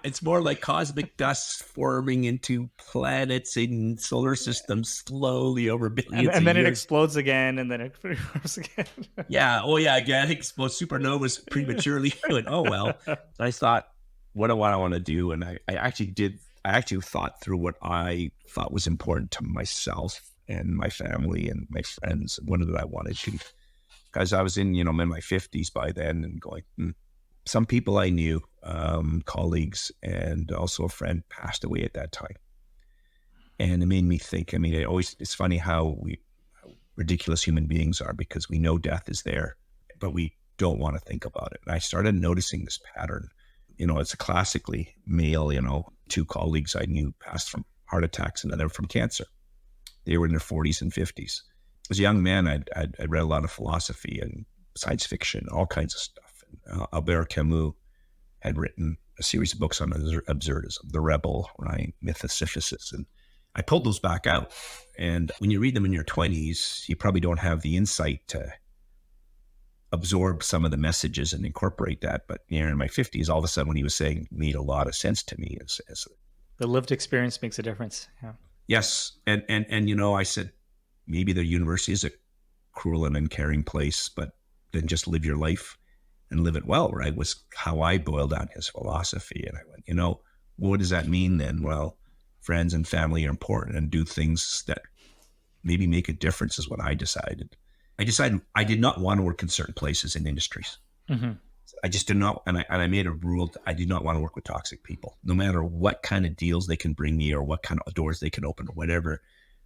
it's more like cosmic dust forming into planets in solar systems slowly over billions and then years. It explodes again, and then it explodes again. Yeah. Oh yeah. Again, it explodes supernovas prematurely. Oh well. I thought, what do I want to do? And I actually thought through what I thought was important to myself and my family and my friends. What did I want to do? Because I was in my 50s by then and going, some people I knew, colleagues, and also a friend passed away at that time. And it made me think, it's funny how ridiculous human beings are, because we know death is there, but we don't want to think about it. And I started noticing this pattern. It's a classically male, 2 colleagues I knew passed from heart attacks and another from cancer. They were in their 40s and 50s. As a young man, I'd read a lot of philosophy and science fiction, all kinds of stuff. And, Albert Camus had written a series of books on absurdism, The Rebel, right? Myth of Sisyphus. And I pulled those back out. And when you read them in your 20s, you probably don't have the insight to absorb some of the messages and incorporate that. But in my 50s, all of a sudden, when he was saying, made a lot of sense to me. As the lived experience makes a difference. Yeah. Yes. And I said, maybe the university is a cruel and uncaring place, but then just live your life and live it well, right? Was how I boiled down his philosophy. And I went, what does that mean then? Well, friends and family are important, and do things that maybe make a difference is what I decided. I decided I did not want to work in certain places and industries. Mm-hmm. I just did not, and I made a rule. I did not want to work with toxic people, no matter what kind of deals they can bring me or what kind of doors they can open or whatever.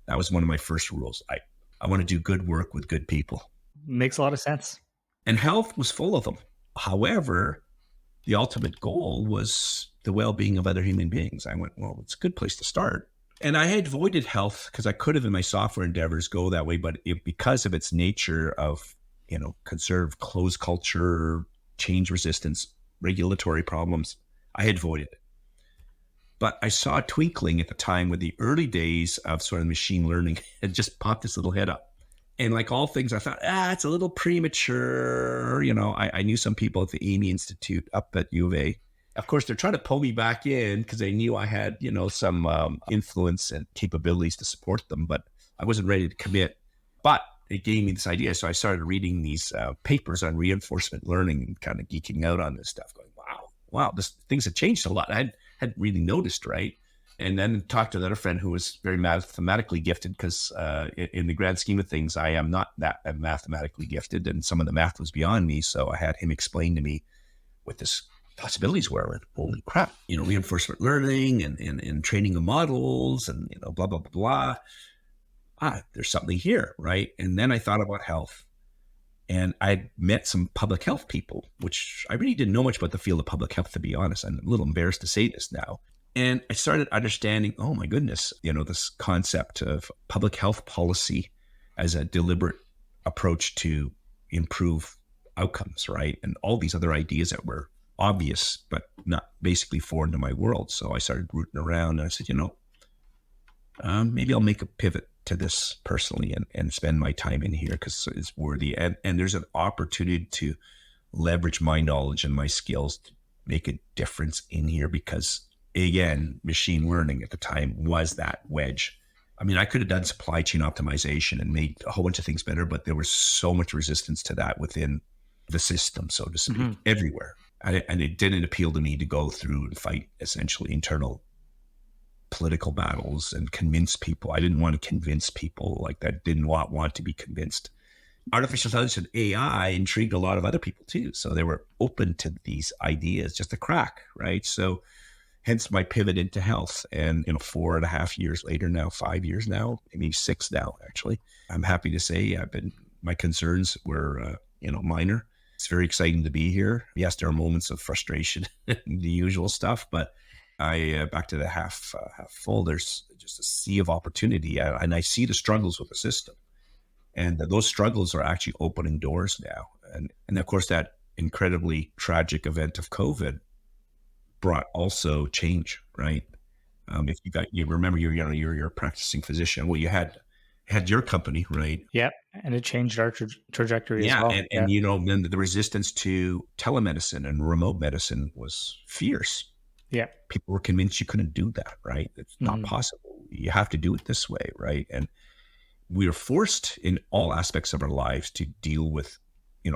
That was one of my first rules. I want to do good work with good people. Makes a lot of sense. And health was full of them. However, the ultimate goal was the well-being of other human beings. I went, well, it's a good place to start. And I had avoided health because I could have in my software endeavors go that way, but because of its nature of, conserved closed culture, change resistance, regulatory problems, I had avoided it. But I saw a twinkling at the time with the early days of sort of machine learning. It just popped this little head up. And like all things, I thought, it's a little premature. I knew some people at the Amy Institute up at U of A. Of course, they're trying to pull me back in because they knew I had, some influence and capabilities to support them, but I wasn't ready to commit. But it gave me this idea. So I started reading these papers on reinforcement learning and kind of geeking out on this stuff, going, wow, things have changed a lot. I hadn't really noticed, right? And then talked to another friend who was very mathematically gifted because in the grand scheme of things, I am not that mathematically gifted, and some of the math was beyond me. So I had him explain to me what this possibilities were. And holy crap, reinforcement learning and training of models and, blah, blah, blah, blah. There's something here, right? And then I thought about health. And I met some public health people, which I really didn't know much about the field of public health, to be honest. I'm a little embarrassed to say this now. And I started understanding, oh my goodness, this concept of public health policy as a deliberate approach to improve outcomes, right? And all these other ideas that were obvious, but not basically foreign to my world. So I started rooting around and I said, maybe I'll make a pivot to this personally and spend my time in here because it's worthy. And there's an opportunity to leverage my knowledge and my skills to make a difference in here because, again, machine learning at the time was that wedge. I mean, I could have done supply chain optimization and made a whole bunch of things better, but there was so much resistance to that within the system, so to speak, everywhere. And it didn't appeal to me to go through and fight essentially internal political battles and convince people. I didn't want to convince people like that, didn't want to be convinced. Artificial intelligence and AI intrigued a lot of other people too. So they were open to these ideas just a crack, right? So hence my pivot into health. And 4.5 years later now, 5 years now, maybe 6 now, actually, I'm happy to say my concerns were, minor. It's very exciting to be here. Yes, there are moments of frustration, the usual stuff, but back to the half full, there's just a sea of opportunity. And I see the struggles with the system. And those struggles are actually opening doors now. And of course, that incredibly tragic event of COVID brought also change, right? If you remember, you're a practicing physician. Well, you had your company, right? Yep. And it changed our trajectory as well. And then the resistance to telemedicine and remote medicine was fierce. Yeah. People were convinced you couldn't do that, right? It's not possible. You have to do it this way, right? And we are forced in all aspects of our lives to deal with,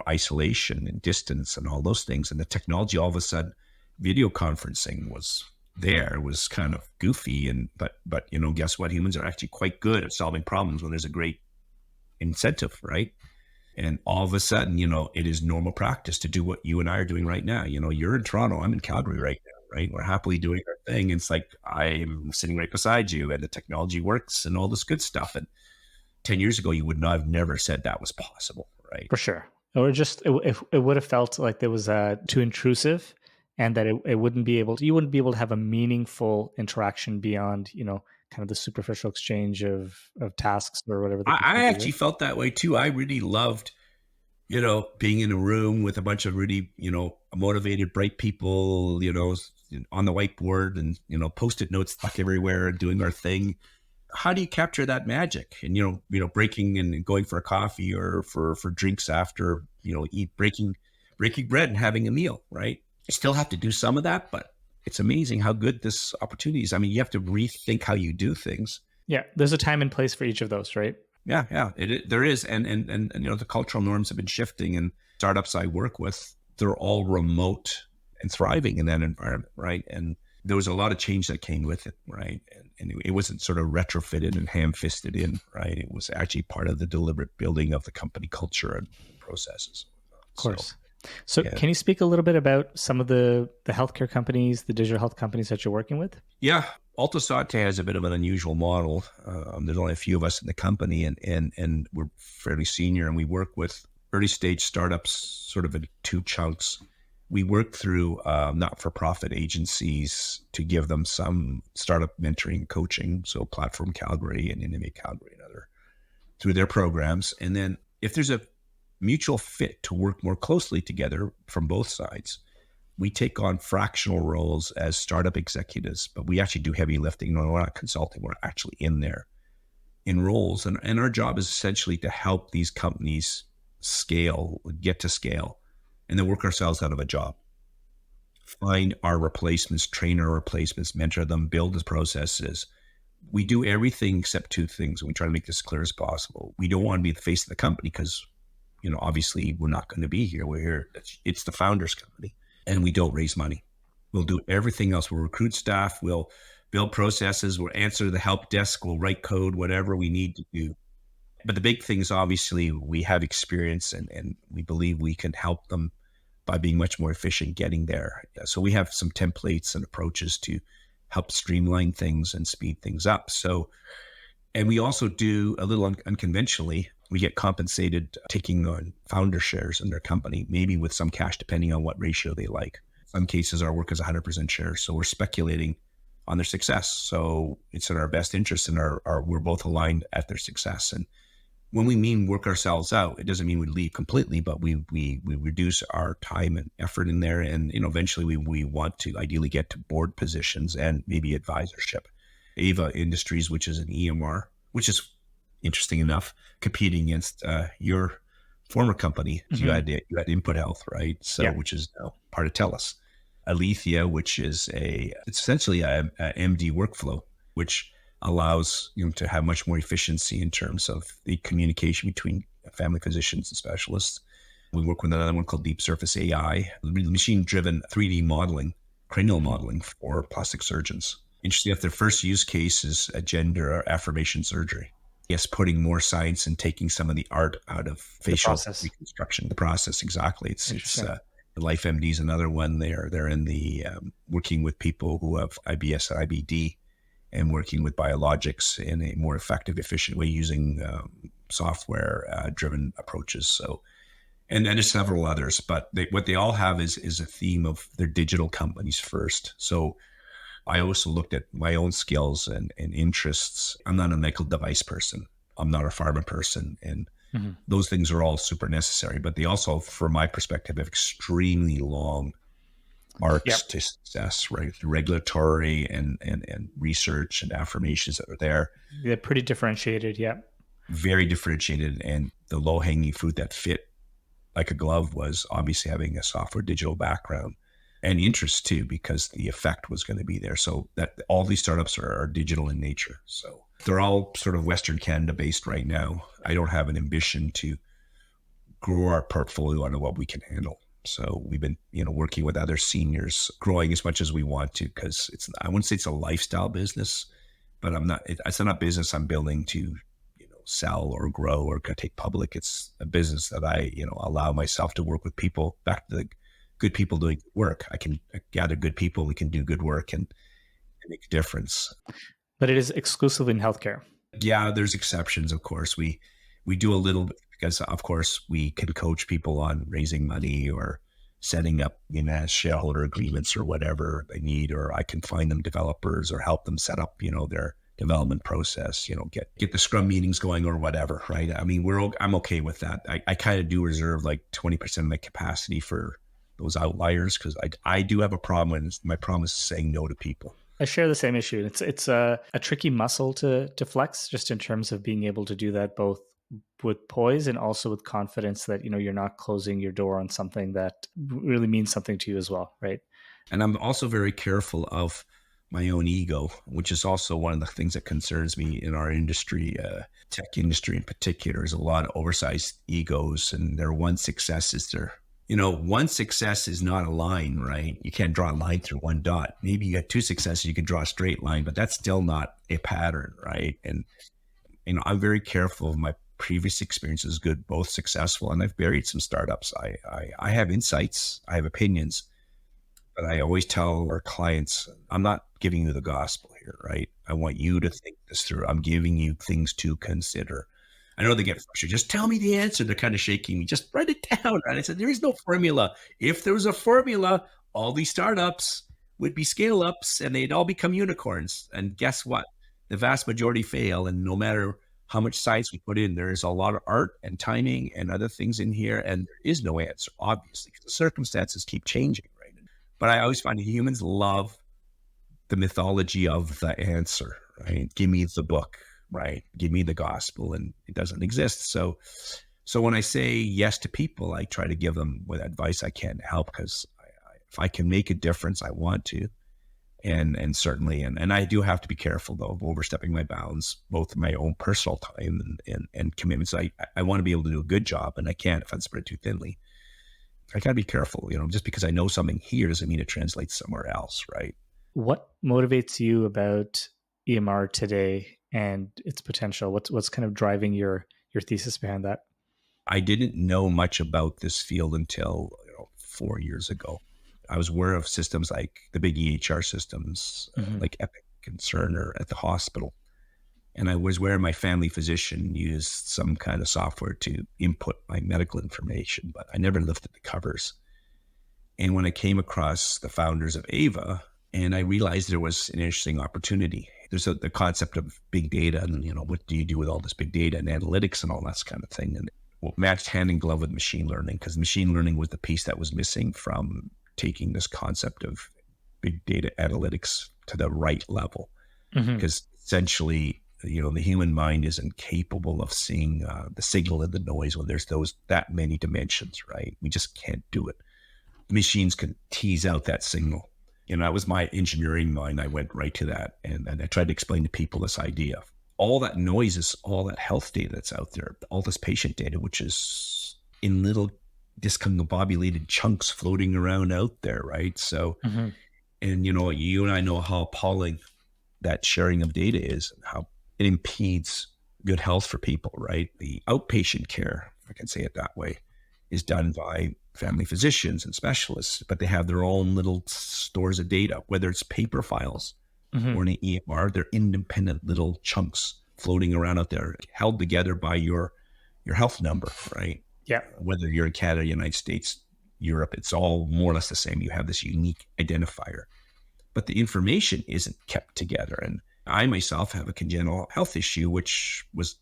isolation and distance and all those things. And the technology, all of a sudden, video conferencing was there. It was kind of goofy, but guess what? Humans are actually quite good at solving problems when there's a great incentive, right? And all of a sudden, it is normal practice to do what you and I are doing right now. You're in Toronto, I'm in Calgary right now, right? We're happily doing our thing. It's like I'm sitting right beside you and the technology works and all this good stuff. And 10 years ago, you would not have never said that was possible, right? For sure. Or just it would have felt like there was too intrusive, and that you wouldn't be able to have a meaningful interaction beyond kind of the superficial exchange of tasks or whatever. I actually felt that way too. I really loved, being in a room with a bunch of really, motivated, bright people, on the whiteboard and, Post-it notes stuck everywhere and doing our thing. How do you capture that magic? And, breaking and going for a coffee or for drinks after, breaking bread and having a meal, right? You still have to do some of that, but it's amazing how good this opportunity is. I mean, you have to rethink how you do things. Yeah. There's a time and place for each of those, right? Yeah. There is. And the cultural norms have been shifting, and startups I work with, they're all remote and thriving in that environment, right? And there was a lot of change that came with it, right? And it wasn't sort of retrofitted and ham-fisted in, right? It was actually part of the deliberate building of the company culture and processes. Of course. So Can you speak a little bit about some of the healthcare companies, the digital health companies that you're working with? Yeah. Alto Sante has a bit of an unusual model. There's only a few of us in the company, and we're fairly senior, and we work with early stage startups sort of in 2 chunks. We work through not-for-profit agencies to give them some startup mentoring coaching, so Platform Calgary and Innovate Calgary and other, through their programs. And then if there's a mutual fit to work more closely together from both sides, We take on fractional roles as startup executives, but we actually do heavy lifting. No, we're not consulting. We're actually in there in roles. And our job is essentially to help these companies scale, get to scale, and then work ourselves out of a job. Find our replacements, train our replacements, mentor them, build the processes. We do everything except two things. And we try to make this as clear as possible. We don't want to be the face of the company because, obviously we're not going to be here. We're here. It's the founder's company, and we don't raise money. We'll do everything else. We'll recruit staff. We'll build processes. We'll answer the help desk. We'll write code, whatever we need to do. But the big thing is obviously we have experience and we believe we can help them by being much more efficient getting there. So we have some templates and approaches to help streamline things and speed things up. So, and we also do a little unconventionally. We get compensated taking on founder shares in their company, maybe with some cash, depending on what ratio they like. Some cases our work is 100% shares. So we're speculating on their success. So it's in our best interest and we're both aligned at their success. And when we mean work ourselves out, it doesn't mean we leave completely, but we reduce our time and effort in there. And, eventually we want to ideally get to board positions and maybe advisorship. Ava Industries, which is an EMR, which is interesting enough, competing against your former company. So you had Input Health, right? So, which is now part of TELUS. Alethea, which is it's essentially a MD workflow, which allows to have much more efficiency in terms of the communication between family physicians and specialists. We work with another one called Deep Surface AI, machine-driven 3D modeling, cranial modeling for plastic surgeons. Interesting enough, their first use case is a gender affirmation surgery. Yes, putting more science and taking some of the art out of facial reconstruction. The process, exactly. It's LifeMD is another one. They're in the working with people who have IBS and IBD, and working with biologics in a more effective, efficient way using software-driven approaches. So, and there's several others, but what they all have is a theme of their digital companies first. So I also looked at my own skills and interests. I'm not a medical device person. I'm not a pharma person. And those things are all super necessary, but they also, from my perspective, have extremely long arcs to success, right? Regulatory and research and affirmations that are there. They're pretty differentiated. Very differentiated. And the low hanging fruit that fit like a glove was obviously having a software digital background and interest too, because the effect was going to be there. So that all these startups are digital in nature. So they're all sort of Western Canada based right now. I don't have an ambition to grow our portfolio onto what we can handle. So we've been, working with other seniors, growing as much as we want to, because I wouldn't say it's a lifestyle business, but it's not a business I'm building to, sell or grow or take public. It's a business that I, allow myself to work with people, back to the good people doing good work. I can gather good people, we can do good work and make a difference. But it is exclusively in healthcare. Yeah, there's exceptions, of course. We do a little bit because, of course, we can coach people on raising money or setting up, shareholder agreements or whatever they need, or I can find them developers or help them set up, their development process, get the scrum meetings going or whatever, right? I mean, I'm okay with that. I kind of do reserve like 20% of my capacity for those outliers because I do have a problem, and my problem is saying no to people. I share the same issue. It's a tricky muscle to flex, just in terms of being able to do that both with poise and also with confidence that you're not closing your door on something that really means something to you as well, right? And I'm also very careful of my own ego, which is also one of the things that concerns me in our industry, tech industry in particular. There's a lot of oversized egos, and their one success is one success is not a line, right? You can't draw a line through one dot. Maybe you got two successes, you can draw a straight line, but that's still not a pattern, right? And, I'm very careful of my previous experiences, good, both successful, and I've buried some startups. I have insights, I have opinions, but I always tell our clients, I'm not giving you the gospel here, right? I want you to think this through. I'm giving you things to consider. I know they get frustrated. Just tell me the answer. They're kind of shaking me. Just write it down. And I said, there is no formula. If there was a formula, all these startups would be scale ups and they'd all become unicorns. And guess what? The vast majority fail. And no matter how much science we put in, there is a lot of art and timing and other things in here. And there is no answer, obviously, because the circumstances keep changing, right? But I always find humans love the mythology of the answer, right? Give me the book, right? Give me the gospel, and it doesn't exist. So when I say yes to people, I try to give them with advice I can to help, because if I can make a difference, I want to. And certainly, and I do have to be careful though of overstepping my bounds, both in my own personal time and commitments. I want to be able to do a good job, and I can't if I spread too thinly. I gotta be careful, just because I know something here doesn't mean it translates somewhere else, right? What motivates you about EMR today and its potential? What's kind of driving your thesis behind that? I didn't know much about this field until 4 years ago. I was aware of systems like the big EHR systems, Hmm. like Epic and Cerner at the hospital. And I was aware my family physician used some kind of software to input my medical information, but I never lifted the covers. And when I came across the founders of Ava, and I realized there was an interesting opportunity. There's the concept of big data, and what do you do with all this big data and analytics and all that kind of thing. And matched hand in glove with machine learning, because machine learning was the piece that was missing from taking this concept of big data analytics to the right level. Hmm. Because essentially, the human mind isn't capable of seeing the signal and the noise when there's that many dimensions, right? We just can't do it. Machines can tease out that signal. That was my engineering mind. I went right to that. And I tried to explain to people this idea of all that noise is all that health data that's out there, all this patient data, which is in little discombobulated chunks floating around out there, right? So, Hmm. and you and I know how appalling that sharing of data is, and how it impedes good health for people, right? The outpatient care, if I can say it that way, is done by family physicians and specialists, but they have their own little stores of data, whether it's paper files Hmm. or an EMR. They're independent little chunks floating around out there, held together by your health number, right? Yeah. Whether you're in Canada, United States, Europe, it's all more or less the same. You have this unique identifier, but the information isn't kept together. And I myself have a congenital health issue, which was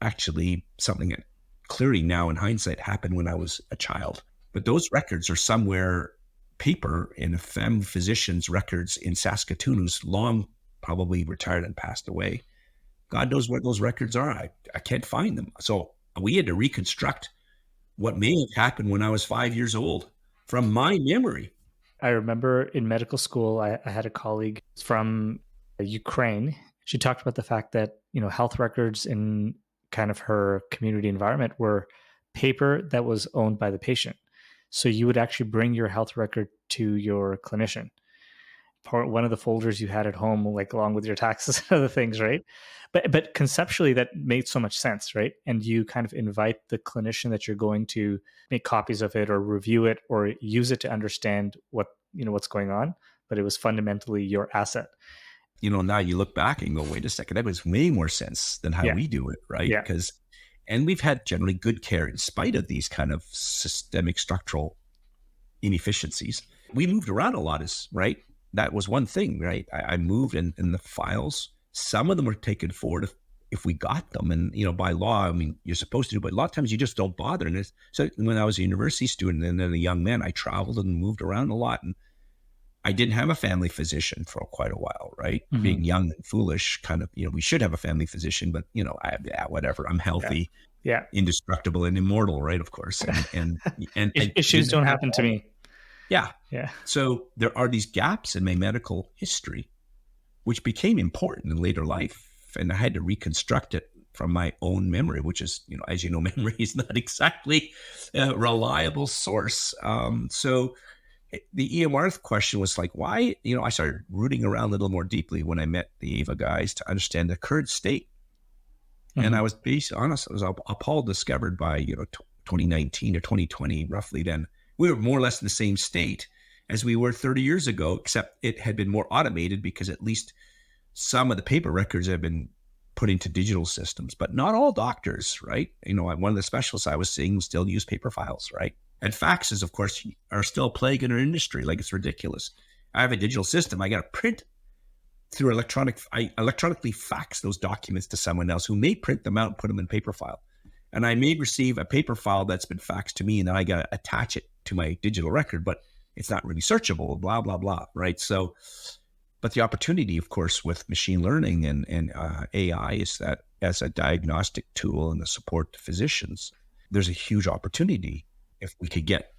actually something that clearly now in hindsight happened when I was a child. But those records are somewhere paper in a family physician's records in Saskatoon, who's long probably retired and passed away. God knows where those records are. I can't find them. So we had to reconstruct what may have happened when I was 5 years old from my memory. I remember in medical school, I had a colleague from Ukraine. She talked about the fact that, health records in kind of her community environment were paper that was owned by the patient. So you would actually bring your health record to your clinician. One of the folders you had at home, like along with your taxes and other things, right? But conceptually, that made so much sense, right? And you kind of invite the clinician that you're going to make copies of it or review it or use it to understand what's going on. But it was fundamentally your asset. Now you look back and go, wait a second, that makes way more sense than how Yeah, we do it, right? yeah. And we've had generally good care in spite of these kind of systemic structural inefficiencies. We moved around a lot, right? That was one thing, right? I moved in the files. Some of them were taken forward if we got them. And, by law, I mean, you're supposed to, but a lot of times you just don't bother. And so when I was a university student and then a young man, I traveled and moved around a lot. And I didn't have a family physician for quite a while, right? Hmm. Being young and foolish, kind of, we should have a family physician, but, whatever. I'm Yeah, healthy, yeah. indestructible, and immortal, right? Of course. And I Issues didn't don't have happen to all. me. Yeah. Yeah. So there are these gaps in my medical history, which became important in later life. And I had to reconstruct it from my own memory, which is, as you know, memory is not exactly a reliable source. So the EMR question was like, why? I started rooting around a little more deeply when I met the Ava guys to understand the current state. And Hmm. I was based honest, I was appalled, discovered by, 2019 or 2020, roughly then. We were more or less in the same state as we were 30 years ago, except it had been more automated because at least some of the paper records have been put into digital systems, but not all doctors, right? One of the specialists I was seeing still use paper files, right? And faxes, of course, are still a plague in our industry. Like, it's ridiculous. I have a digital system. I got to print through I electronically fax those documents to someone else who may print them out and put them in paper file. And I may receive a paper file that's been faxed to me, and then I got to attach it to my digital record. But it's not really searchable, blah, blah, blah, right? So, but the opportunity, of course, with machine learning and AI is that as a diagnostic tool and a support to physicians, there's a huge opportunity if we could get,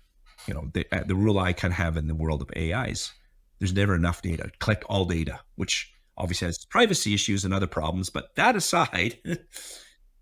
the rule I kind of have in the world of AIs, there's never enough data. Collect all data, which obviously has privacy issues and other problems. But that aside,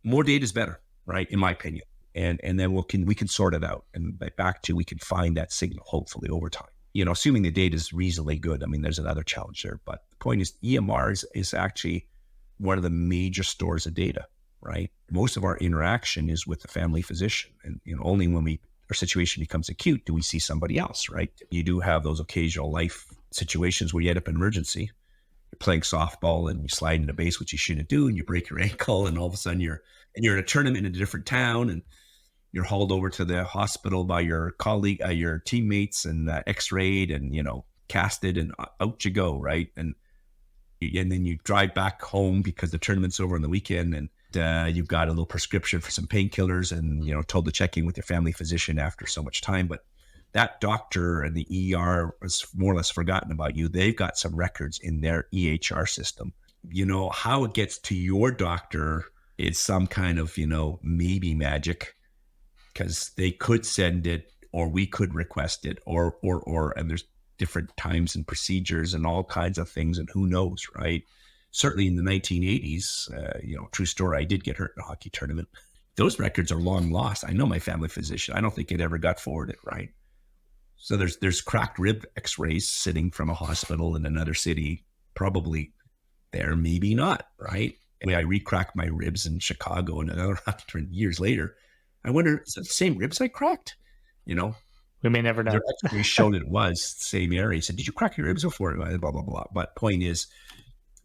more data is better, right? In my opinion. And then we can sort it out. And back to we can find that signal hopefully over time. Assuming the data is reasonably good. I mean, there's another challenge there. But the point is EMR is actually one of the major stores of data, right? Most of our interaction is with the family physician. And only when our situation becomes acute do we see somebody else, right? You do have those occasional life situations where you end up in emergency. You're playing softball and you slide into base, which you shouldn't do, and you break your ankle, and all of a sudden you're in a tournament in a different town, and you're hauled over to the hospital by your colleague, your teammates, and x-rayed and, casted, and out you go, right? And then you drive back home because the tournament's over on the weekend, and you've got a little prescription for some painkillers and, told to check in with your family physician after so much time. But that doctor and the ER was more or less forgotten about you. They've got some records in their EHR system. How it gets to your doctor is some kind of, maybe magic, because they could send it or we could request it or, and there's different times and procedures and all kinds of things, and who knows, right? Certainly in the 1980s, true story, I did get hurt in a hockey tournament. Those records are long lost. I know my family physician. I don't think it ever got forwarded, right? So there's cracked rib x-rays sitting from a hospital in another city, probably there, maybe not, right? When I re-cracked my ribs in Chicago and another hockey tournament years later, I wonder, is it the same ribs I cracked? We may never know. Their x-ray showed it was the same area. He said, did you crack your ribs before? Blah, blah, blah. But point is,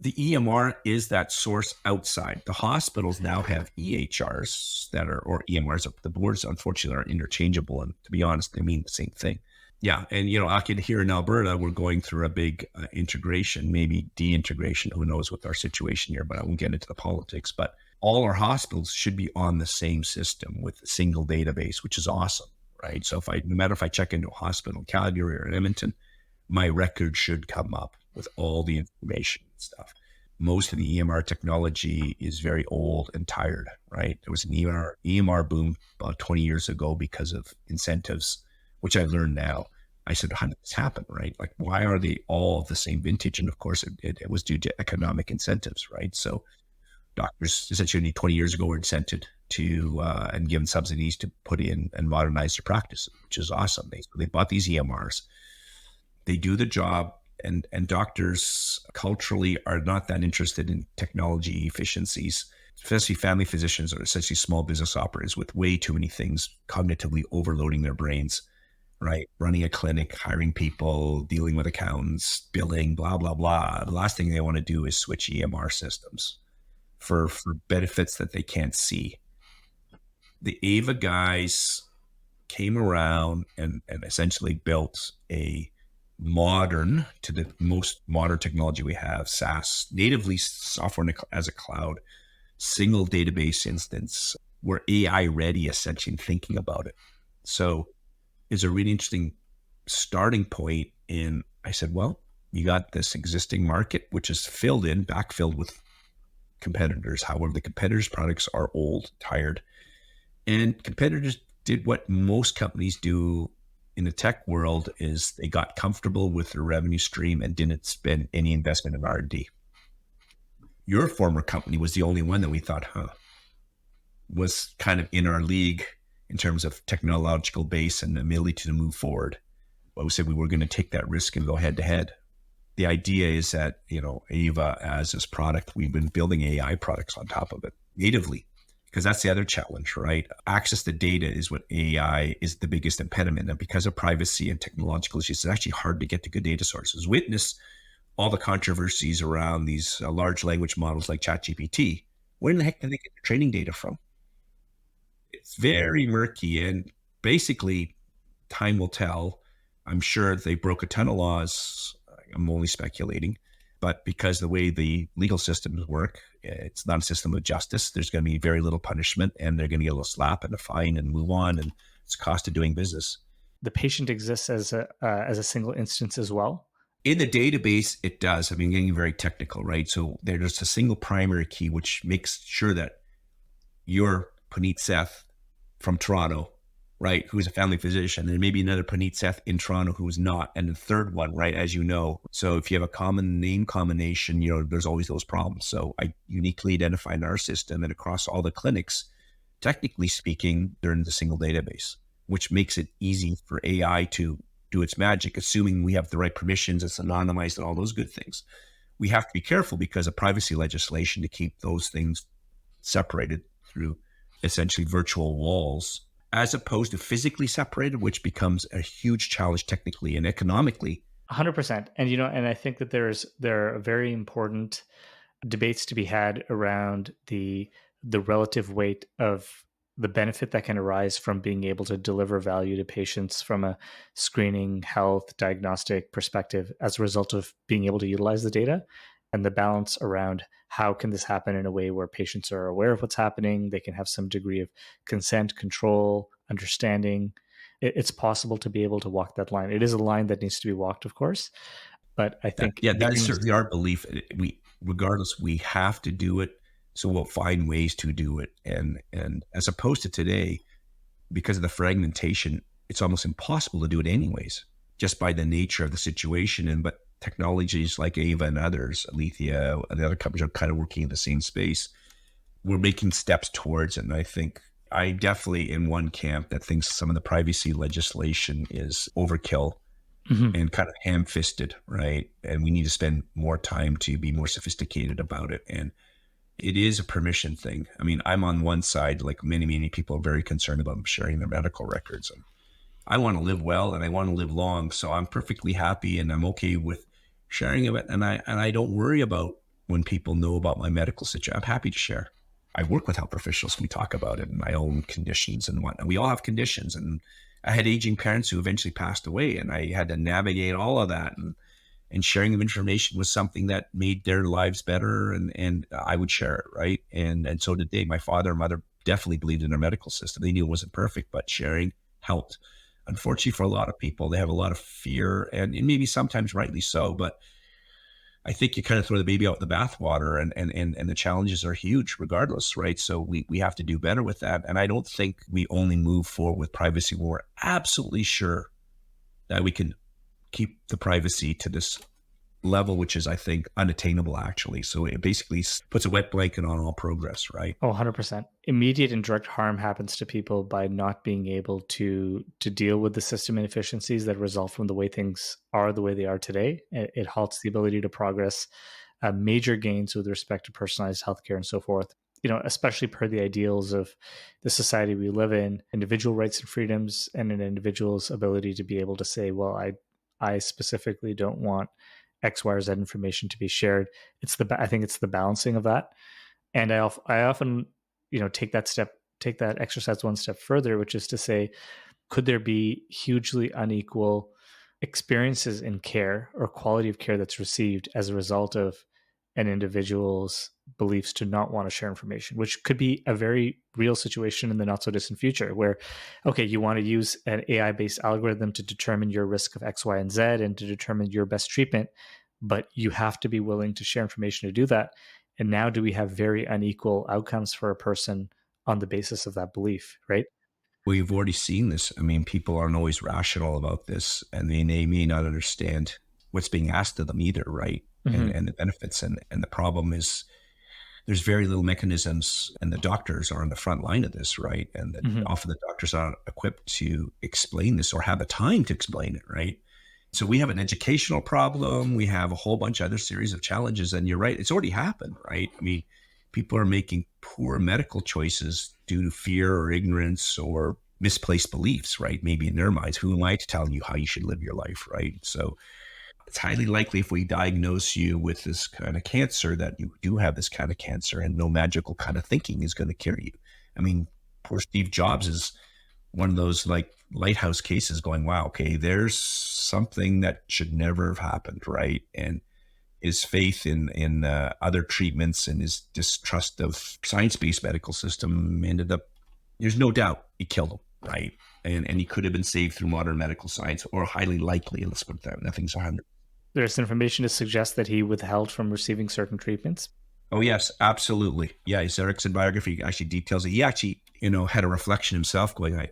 the EMR is that source outside. The hospitals now have EHRs or EMRs. The boards, unfortunately, are interchangeable. And to be honest, they mean the same thing. Yeah. And, I can hear in Alberta, we're going through a big integration, maybe de-integration. Who knows with our situation here, but I won't get into the politics. But all our hospitals should be on the same system with a single database, which is awesome, right? So no matter if I check into a hospital in Calgary or in Edmonton, my record should come up with all the information and stuff. Most of the EMR technology is very old and tired, right? There was an EMR boom about 20 years ago because of incentives, which I learned now. I said, how did this happen, right? Like, why are they all of the same vintage? And of course, it was due to economic incentives, right? So doctors essentially 20 years ago were incented to and given subsidies to put in and modernize their practice, which is awesome. They bought these EMRs. They do the job, and doctors culturally are not that interested in technology efficiencies. Especially family physicians are essentially small business operators with way too many things cognitively overloading their brains, right? Running a clinic, hiring people, dealing with accountants, billing, blah, blah, blah. The last thing they want to do is switch EMR systems for benefits that they can't see. The AVA guys came around and essentially built a modern, to the most modern technology we have, SaaS, natively software as a cloud, single database instance. We're AI ready, essentially, in thinking about it. So it's a really interesting starting point. And I said, well, you got this existing market, which is backfilled with competitors. However, the competitors' products are old, tired, and competitors did what most companies do in the tech world is they got comfortable with their revenue stream and didn't spend any investment in R&D. Your former company was the only one that we thought, was kind of in our league in terms of technological base and ability to move forward. But we said we were going to take that risk and go head to head. The idea is that, Ava as this product, we've been building AI products on top of it natively, because that's the other challenge, right? Access to data is what AI is the biggest impediment. And because of privacy and technological issues, it's actually hard to get to good data sources. Witness all the controversies around these large language models like ChatGPT. Where in the heck do they get their training data from? It's very murky, and basically time will tell. I'm sure they broke a ton of laws. I'm only speculating, but because the way the legal systems work, it's not a system of justice. There's going to be very little punishment, and they're going to get a little slap and a fine and move on, and it's a cost of doing business. the patient exists as a single instance as well? In the database, it does. I mean, getting very technical, right? So there's a single primary key, which makes sure that you're Puneet Seth from Toronto, right, who's a family physician, and maybe another Puneet Seth in Toronto who's not, and the third one, right, as you know. So if you have a common name combination, there's always those problems. So I uniquely identify in our system and across all the clinics, technically speaking, they're in the single database, which makes it easy for AI to do its magic, assuming we have the right permissions, it's anonymized and all those good things. We have to be careful because of privacy legislation to keep those things separated through essentially virtual walls, as opposed to physically separated, which becomes a huge challenge technically and economically. 100%. And and I think that there are very important debates to be had around the relative weight of the benefit that can arise from being able to deliver value to patients from a screening, health, diagnostic perspective as a result of being able to utilize the data, and the balance around how can this happen in a way where patients are aware of what's happening, they can have some degree of consent, control, understanding. It's possible to be able to walk that line. It is a line that needs to be walked, of course, but I think Yeah, that is being certainly our belief. Regardless, we have to do it. So we'll find ways to do it. And as opposed to today, because of the fragmentation, it's almost impossible to do it anyways, just by the nature of the situation. But technologies like Ava and others, Alethea and the other companies are kind of working in the same space. We're making steps towards it. And I think I definitely in one camp that thinks some of the privacy legislation is overkill Mhm. and kind of ham-fisted, right? And we need to spend more time to be more sophisticated about it. And it is a permission thing. I mean, I'm on one side, like many people are very concerned about sharing their medical records. And I want to live well and I want to live long. So I'm perfectly happy and I'm okay with sharing of it. And I don't worry about when people know about my medical situation. I'm happy to share. I work with health professionals. We talk about it and my own conditions and whatnot. We all have conditions. And I had aging parents who eventually passed away and I had to navigate all of that. And sharing of information was something that made their lives better. And I would share it. Right. And so did they. My father and mother definitely believed in our medical system. They knew it wasn't perfect, but sharing helped. Unfortunately, for a lot of people, they have a lot of fear and maybe sometimes rightly so, but I think you kind of throw the baby out with the bathwater and the challenges are huge regardless, right? So we have to do better with that. And I don't think we only move forward with privacy when we're absolutely sure that we can keep the privacy to this level, which is, I think, unattainable actually. So it basically puts a wet blanket on all progress, right? Oh, 100%. Immediate and direct harm happens to people by not being able to deal with the system inefficiencies that result from the way things are the way they are today. It halts the ability to progress major gains with respect to personalized healthcare and so forth. Especially per the ideals of the society we live in, individual rights and freedoms, and an individual's ability to be able to say, "Well, I specifically don't want X, Y, or Z information to be shared." I think it's the balancing of that, and I often take that exercise one step further, which is to say, could there be hugely unequal experiences in care or quality of care that's received as a result of an individual's beliefs to not want to share information, which could be a very real situation in the not so distant future where, okay, you want to use an AI based algorithm to determine your risk of X, Y, and Z and to determine your best treatment, but you have to be willing to share information to do that. And now do we have very unequal outcomes for a person on the basis of that belief, right? We've already seen this. I mean, people aren't always rational about this and they may not understand what's being asked of them either, right? And Hmm. and the benefits. And the problem is there's very little mechanisms and the doctors are on the front line of this, right? And Hmm. often the doctors aren't equipped to explain this or have the time to explain it, right? So we have an educational problem. We have a whole bunch of other series of challenges. And you're right, it's already happened, right? I mean, people are making poor medical choices due to fear or ignorance or misplaced beliefs, right? Maybe in their minds, who am I to tell you how you should live your life, right? So it's highly likely if we diagnose you with this kind of cancer that you do have this kind of cancer and no magical kind of thinking is going to cure you. I mean, poor Steve Jobs is one of those like lighthouse cases going, wow, okay, there's something that should never have happened, right? And his faith in other treatments and his distrust of science-based medical system ended up, there's no doubt, it killed him. right? And he could have been saved through modern medical science, or highly likely. Let's put it that way. Nothing's 100. There's information to suggest that he withheld from receiving certain treatments. Oh yes, absolutely. Yeah, his Erickson biography actually details it. He actually, had a reflection himself, going,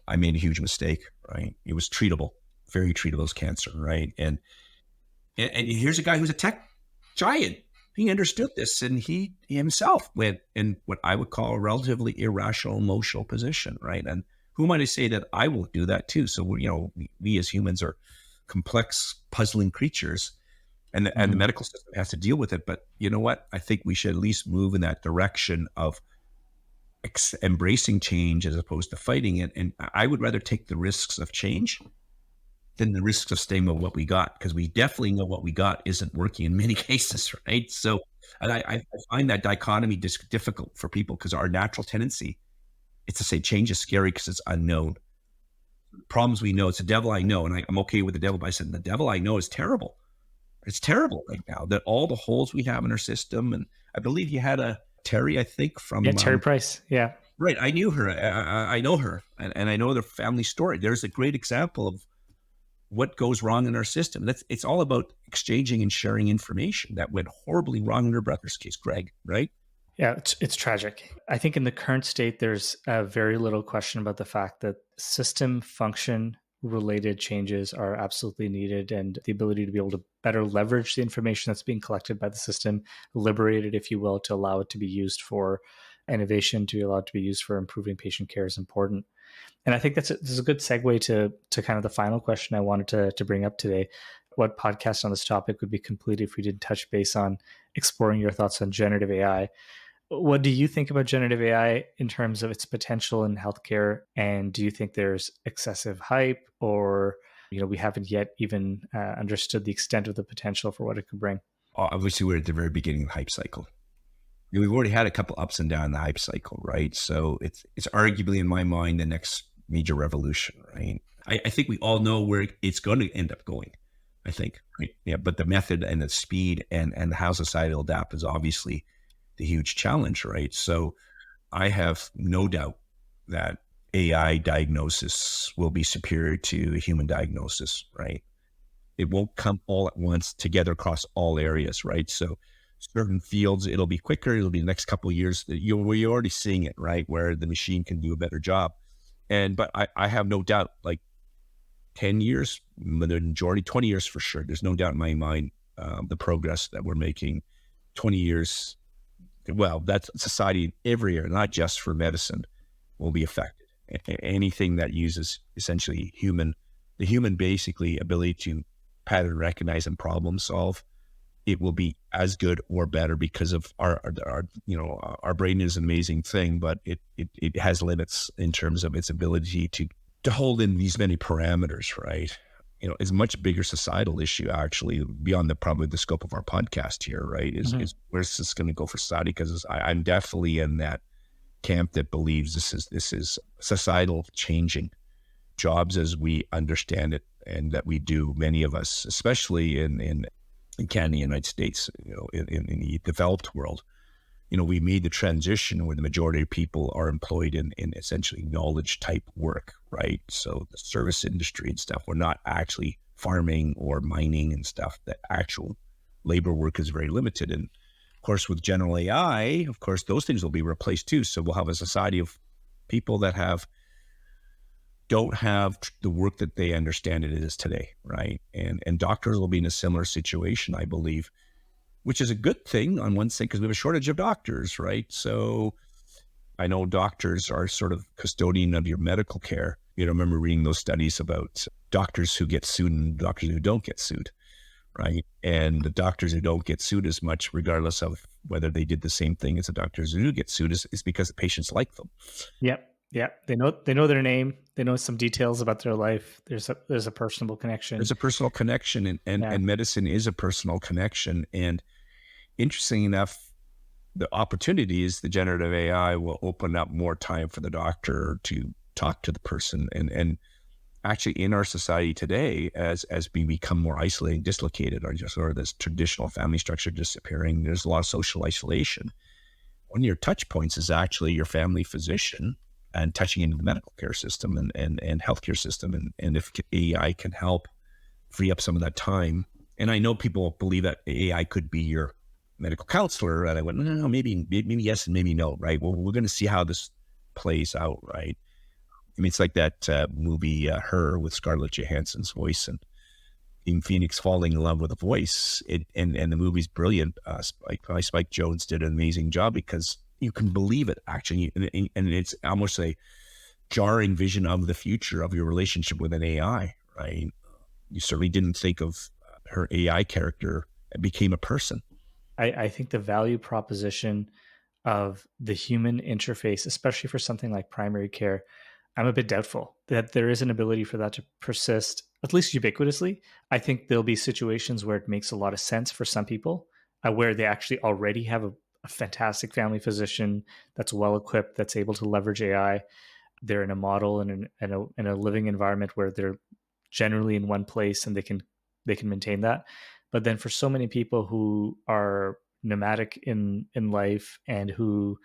I made a huge mistake, right? It was treatable, very treatable as cancer, right? And here's a guy who's a tech giant. He understood this, and he himself went in what I would call a relatively irrational emotional position, right? And who am I to say that I will do that too? So we as humans are complex, puzzling creatures, and the medical system has to deal with it. But you know what? I think we should at least move in that direction of embracing change as opposed to fighting it. And I would rather take the risks of change than the risks of staying with what we got, because we definitely know what we got isn't working in many cases, right? So, and I find that dichotomy difficult for people, because our natural tendency is to say change is scary because it's unknown. Problems we know, it's the devil I know, and I'm okay with the devil, but I said the devil I know is terrible. It's terrible right now, that all the holes we have in our system. And I believe you had a Terry, I think, from Terry Price. Yeah. Right. I knew her. I know her, and I know their family story. There's a great example of what goes wrong in our system. It's all about exchanging and sharing information that went horribly wrong in her brother's case, Greg, right? Yeah, it's tragic. I think in the current state, there's very little question about the fact that system function related changes are absolutely needed, and the ability to be able to better leverage the information that's being collected by the system, liberate it, if you will, to allow it to be used for innovation, to allow it to be used for improving patient care is important. And I think this is a good segue to kind of the final question I wanted to bring up today. What podcast on this topic would be complete if we didn't touch base on exploring your thoughts on generative AI? What do you think about generative AI in terms of its potential in healthcare? And do you think there's excessive hype, or we haven't yet even understood the extent of the potential for what it could bring? Obviously, we're at the very beginning of the hype cycle. We've already had a couple ups and downs in the hype cycle, right? So it's arguably, in my mind, the next major revolution, right? I think we all know where it's going to end up going, I think, right? Yeah, but the method and the speed and how society will adapt is obviously the huge challenge, right? So I have no doubt that AI diagnosis will be superior to human diagnosis, right? It won't come all at once together across all areas, right? So certain fields, it'll be quicker. It'll be the next couple of years. We're already seeing it, right? Where the machine can do a better job. But I have no doubt, like 10 years, the majority, 20 years for sure. There's no doubt in my mind, the progress that we're making, 20 years. Well, that's society every area, not just for medicine, will be affected. Anything that uses essentially the human basically ability to pattern recognize and problem solve, it will be as good or better, because of our brain is an amazing thing, but it has limits in terms of its ability to hold in these many parameters, right? Is a much bigger societal issue, actually, beyond probably the scope of our podcast here, right? Is where's this going to go for society? Because I'm definitely in that camp that believes this is societal changing. Jobs as we understand it, and that we do, many of us, especially in Canada, the United States, in the developed world, we made the transition where the majority of people are employed in essentially knowledge type work, right? So the service industry and stuff, we're not actually farming or mining and stuff. The actual labor work is very limited. And of course, with general AI, of course, those things will be replaced too. So we'll have a society of people that don't have the work that they understand it is today, right? And doctors will be in a similar situation, I believe, which is a good thing on one side, because we have a shortage of doctors, right? So I know doctors are sort of custodian of your medical care. I remember reading those studies about doctors who get sued and doctors who don't get sued, right? And the doctors who don't get sued as much, regardless of whether they did the same thing as the doctors who do get sued, is because the patients like them. Yep. Yeah, they know their name. They know some details about their life. There's a personable connection. There's a personal connection, and medicine is a personal connection. And interesting enough, the opportunity is the generative AI will open up more time for the doctor to talk to the person. And actually, in our society today, as we become more isolated, dislocated, or just sort of this traditional family structure disappearing, there's a lot of social isolation. One of your touch points is actually your family physician and touching into the medical care system and healthcare system. And if AI can help free up some of that time. And I know people believe that AI could be your medical counselor. And I went, no, maybe yes and maybe no, right? Well, we're going to see how this plays out, right? I mean, it's like that movie, Her, with Scarlett Johansson's voice, and in Phoenix falling in love with a voice. And the movie's brilliant. Spike Jonze did an amazing job because you can believe it, actually. And it's almost a jarring vision of the future of your relationship with an AI, right? You certainly didn't think of her AI character became a person. I think the value proposition of the human interface, especially for something like primary care, I'm a bit doubtful that there is an ability for that to persist, at least ubiquitously. I think there'll be situations where it makes a lot of sense for some people, where they actually already have a fantastic family physician that's well equipped, that's able to leverage AI. They're in a model and in a living environment where they're generally in one place and they can maintain that. But then for so many people who are nomadic in life and who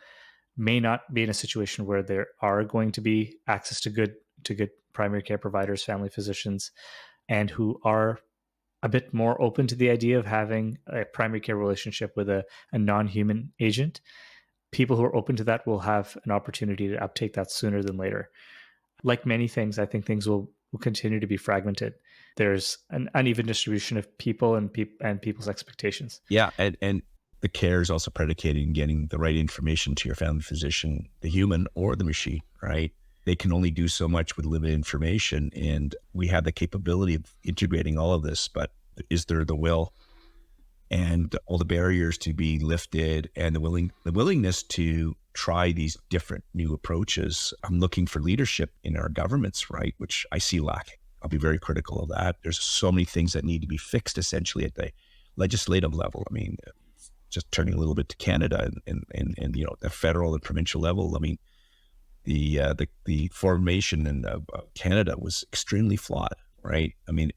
may not be in a situation where there are going to be access to good primary care providers, family physicians, and who are a bit more open to the idea of having a primary care relationship with a non-human agent, people who are open to that will have an opportunity to uptake that sooner than later. Like many things, I think things will continue to be fragmented. There's an uneven distribution of people and people's expectations. Yeah. And the care is also predicated in getting the right information to your family physician, the human or the machine, right? They can only do so much with limited information. And we have the capability of integrating all of this, but is there the will and all the barriers to be lifted and the willingness to try these different new approaches? I'm looking for leadership in our governments, right? Which I see lacking. I'll be very critical of that. There's so many things that need to be fixed essentially at the legislative level. I mean, just turning a little bit to Canada and the federal and provincial level. I mean, the formation in Canada was extremely flawed, right? I mean,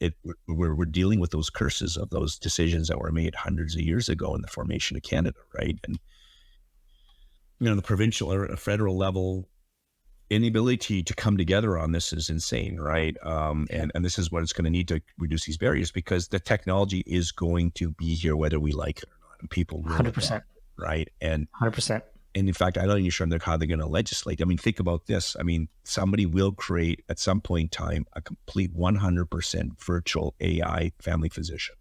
we're dealing with those curses of those decisions that were made hundreds of years ago in the formation of Canada, right? And the provincial or federal level inability to come together on this is insane, right? And this is what it's going to need to reduce these barriers, because the technology is going to be here whether we like it or not, and people will 100%. adopt it, right? And 100%. in fact, I'm not even sure how they're going to legislate. I mean, think about this. I mean, somebody will create at some point in time a complete 100% virtual AI family physician,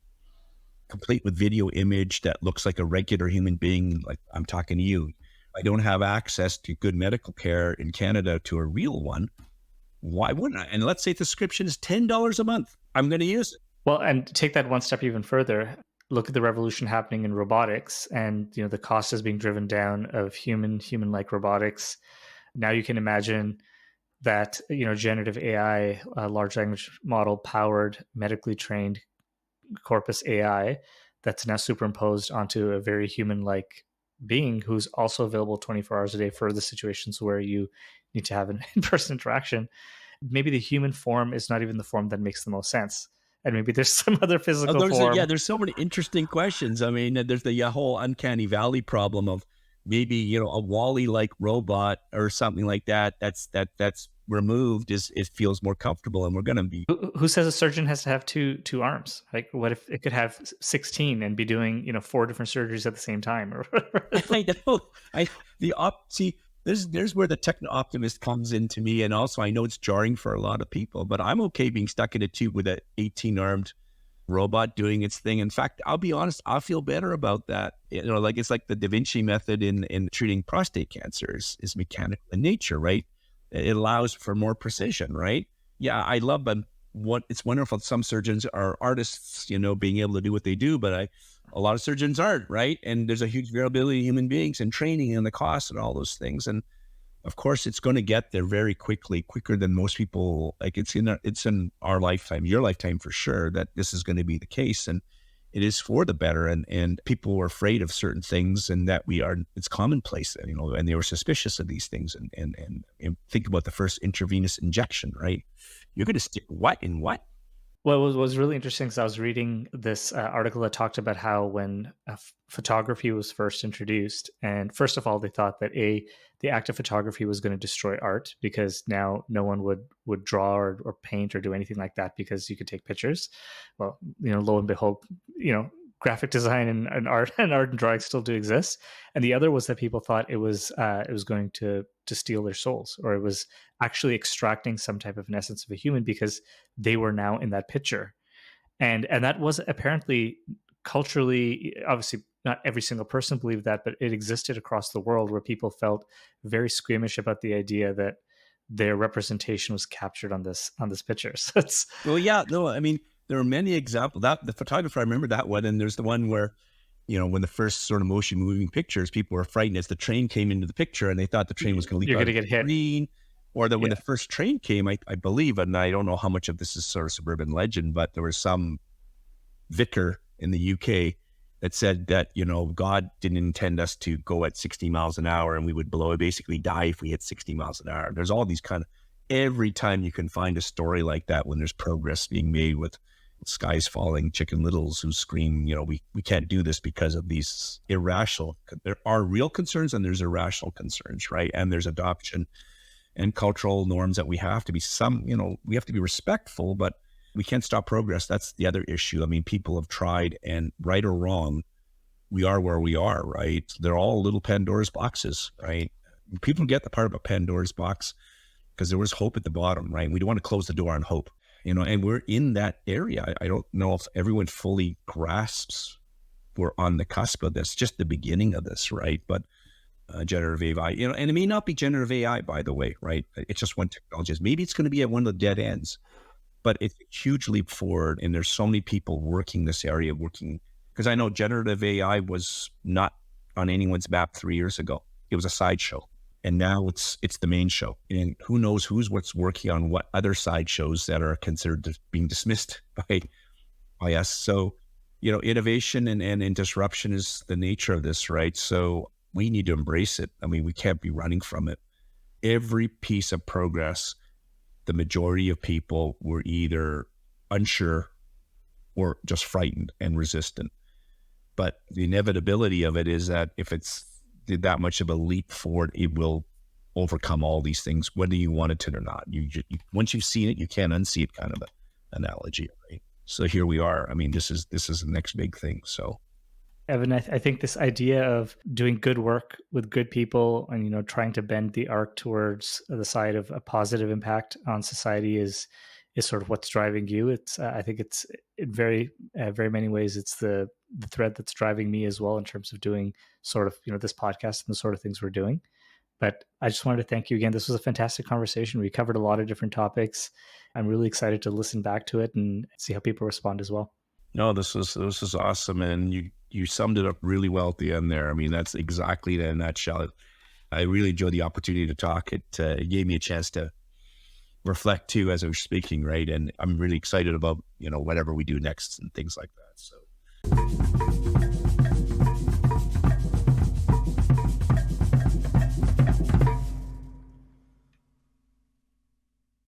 complete with video image that looks like a regular human being. Like I'm talking to you. I don't have access to good medical care in Canada to a real one. Why wouldn't I? And let's say the subscription is $10 a month. I'm going to use it. Well, and take that one step even further. Look at the revolution happening in robotics, and the cost is being driven down of human-like robotics. Now you can imagine that generative AI, large language model powered, medically trained corpus AI that's now superimposed onto a very human-like being who's also available 24 hours a day for the situations where you need to have an in-person interaction. Maybe the human form is not even the form that makes the most sense, and maybe there's some other physical form. There's so many interesting questions. I mean, there's the whole uncanny valley problem of maybe a Wall-E like robot or something like that. That's removed it feels more comfortable, and we're going to be. Who says a surgeon has to have two arms? Like, what if it could have 16 and be doing 4 different surgeries at the same time? Or I know. See, there's where the techno optimist comes into me, and also I know it's jarring for a lot of people, but I'm okay being stuck in a tube with an 18-armed robot doing its thing. In fact, I'll be honest, I'll feel better about that. Like it's like the Da Vinci method in treating prostate cancer is mechanical in nature, right? It allows for more precision, right? Yeah, I love it's wonderful. Some surgeons are artists, being able to do what they do, but a lot of surgeons aren't, right? And there's a huge variability in human beings and training and the cost and all those things. And of course, it's going to get there very quickly, quicker than most people. Like it's in our lifetime, your lifetime for sure, that this is going to be the case. And it is for the better. And people were afraid of certain things, and that it's commonplace, and they were suspicious of these things. And think about the first intravenous injection, right? You're going to stick what in what? What was really interesting is I was reading this article that talked about how when photography was first introduced, and first of all, they thought that the act of photography was going to destroy art because now no one would draw or paint or do anything like that because you could take pictures. Well, lo and behold, graphic design and art and drawing still do exist. And the other was that people thought it was going to steal their souls, or it was actually extracting some type of an essence of a human because they were now in that picture. And that was apparently culturally, obviously not every single person believed that, but it existed across the world where people felt very squeamish about the idea that their representation was captured on this picture. So it's Well, yeah, no, I mean, there are many examples. That the photographer, I remember that one, and there's the one where, when the first sort of motion moving pictures, people were frightened as the train came into the picture, and they thought the train was going to leap you're out going to of the get hit. screen. Or that when Yeah. the first train came, I believe, and I don't know how much of this is sort of suburban legend, but there was some vicar in the UK that said that, God didn't intend us to go at 60 miles an hour and we would basically die if we hit 60 miles an hour. There's all these every time you can find a story like that when there's progress being made with skies falling, chicken littles who scream, we can't do this because of these irrational, there are real concerns and there's irrational concerns, right? And there's adoption and cultural norms that we have to be we have to be respectful, but we can't stop progress. That's the other issue. I mean, people have tried, and right or wrong, we are where we are, right? They're all little Pandora's boxes, right? People get the part about Pandora's box because there was hope at the bottom, right? We don't want to close the door on hope, and we're in that area. I don't know if everyone fully grasps we're on the cusp of this, just the beginning of this, right? But generative AI, and it may not be generative AI, by the way, right? It's just one technology. Maybe it's going to be at one of the dead ends, but it's a huge leap forward. And there's so many people working this area, because I know generative AI was not on anyone's map 3 years ago. It was a sideshow. And now it's the main show. And who knows what's working on what other sideshows that are considered being dismissed by us. So, innovation and disruption is the nature of this, right? So we need to embrace it. I mean, we can't be running from it. Every piece of progress, the majority of people were either unsure or just frightened and resistant. But the inevitability of it is that if it's that much of a leap forward, it will overcome all these things, whether you want it to or not. Once you've seen it, you can't unsee it, kind of an analogy, right? So here we are. I mean, this is the next big thing. So Evan, I think this idea of doing good work with good people and trying to bend the arc towards the side of a positive impact on society is sort of what's driving you. It's I think it's in very many ways it's the thread that's driving me as well in terms of doing sort of this podcast and the sort of things we're doing. But I just wanted to thank you again. This was a fantastic conversation. We covered a lot of different topics. I'm really excited to listen back to it and see how people respond as well. no, this is awesome, and you summed it up really well at the end there. I mean, that's exactly in a nutshell. I really enjoyed the opportunity to talk. It gave me a chance to reflect too as I was speaking, right? And I'm really excited about whatever we do next and things like that. So.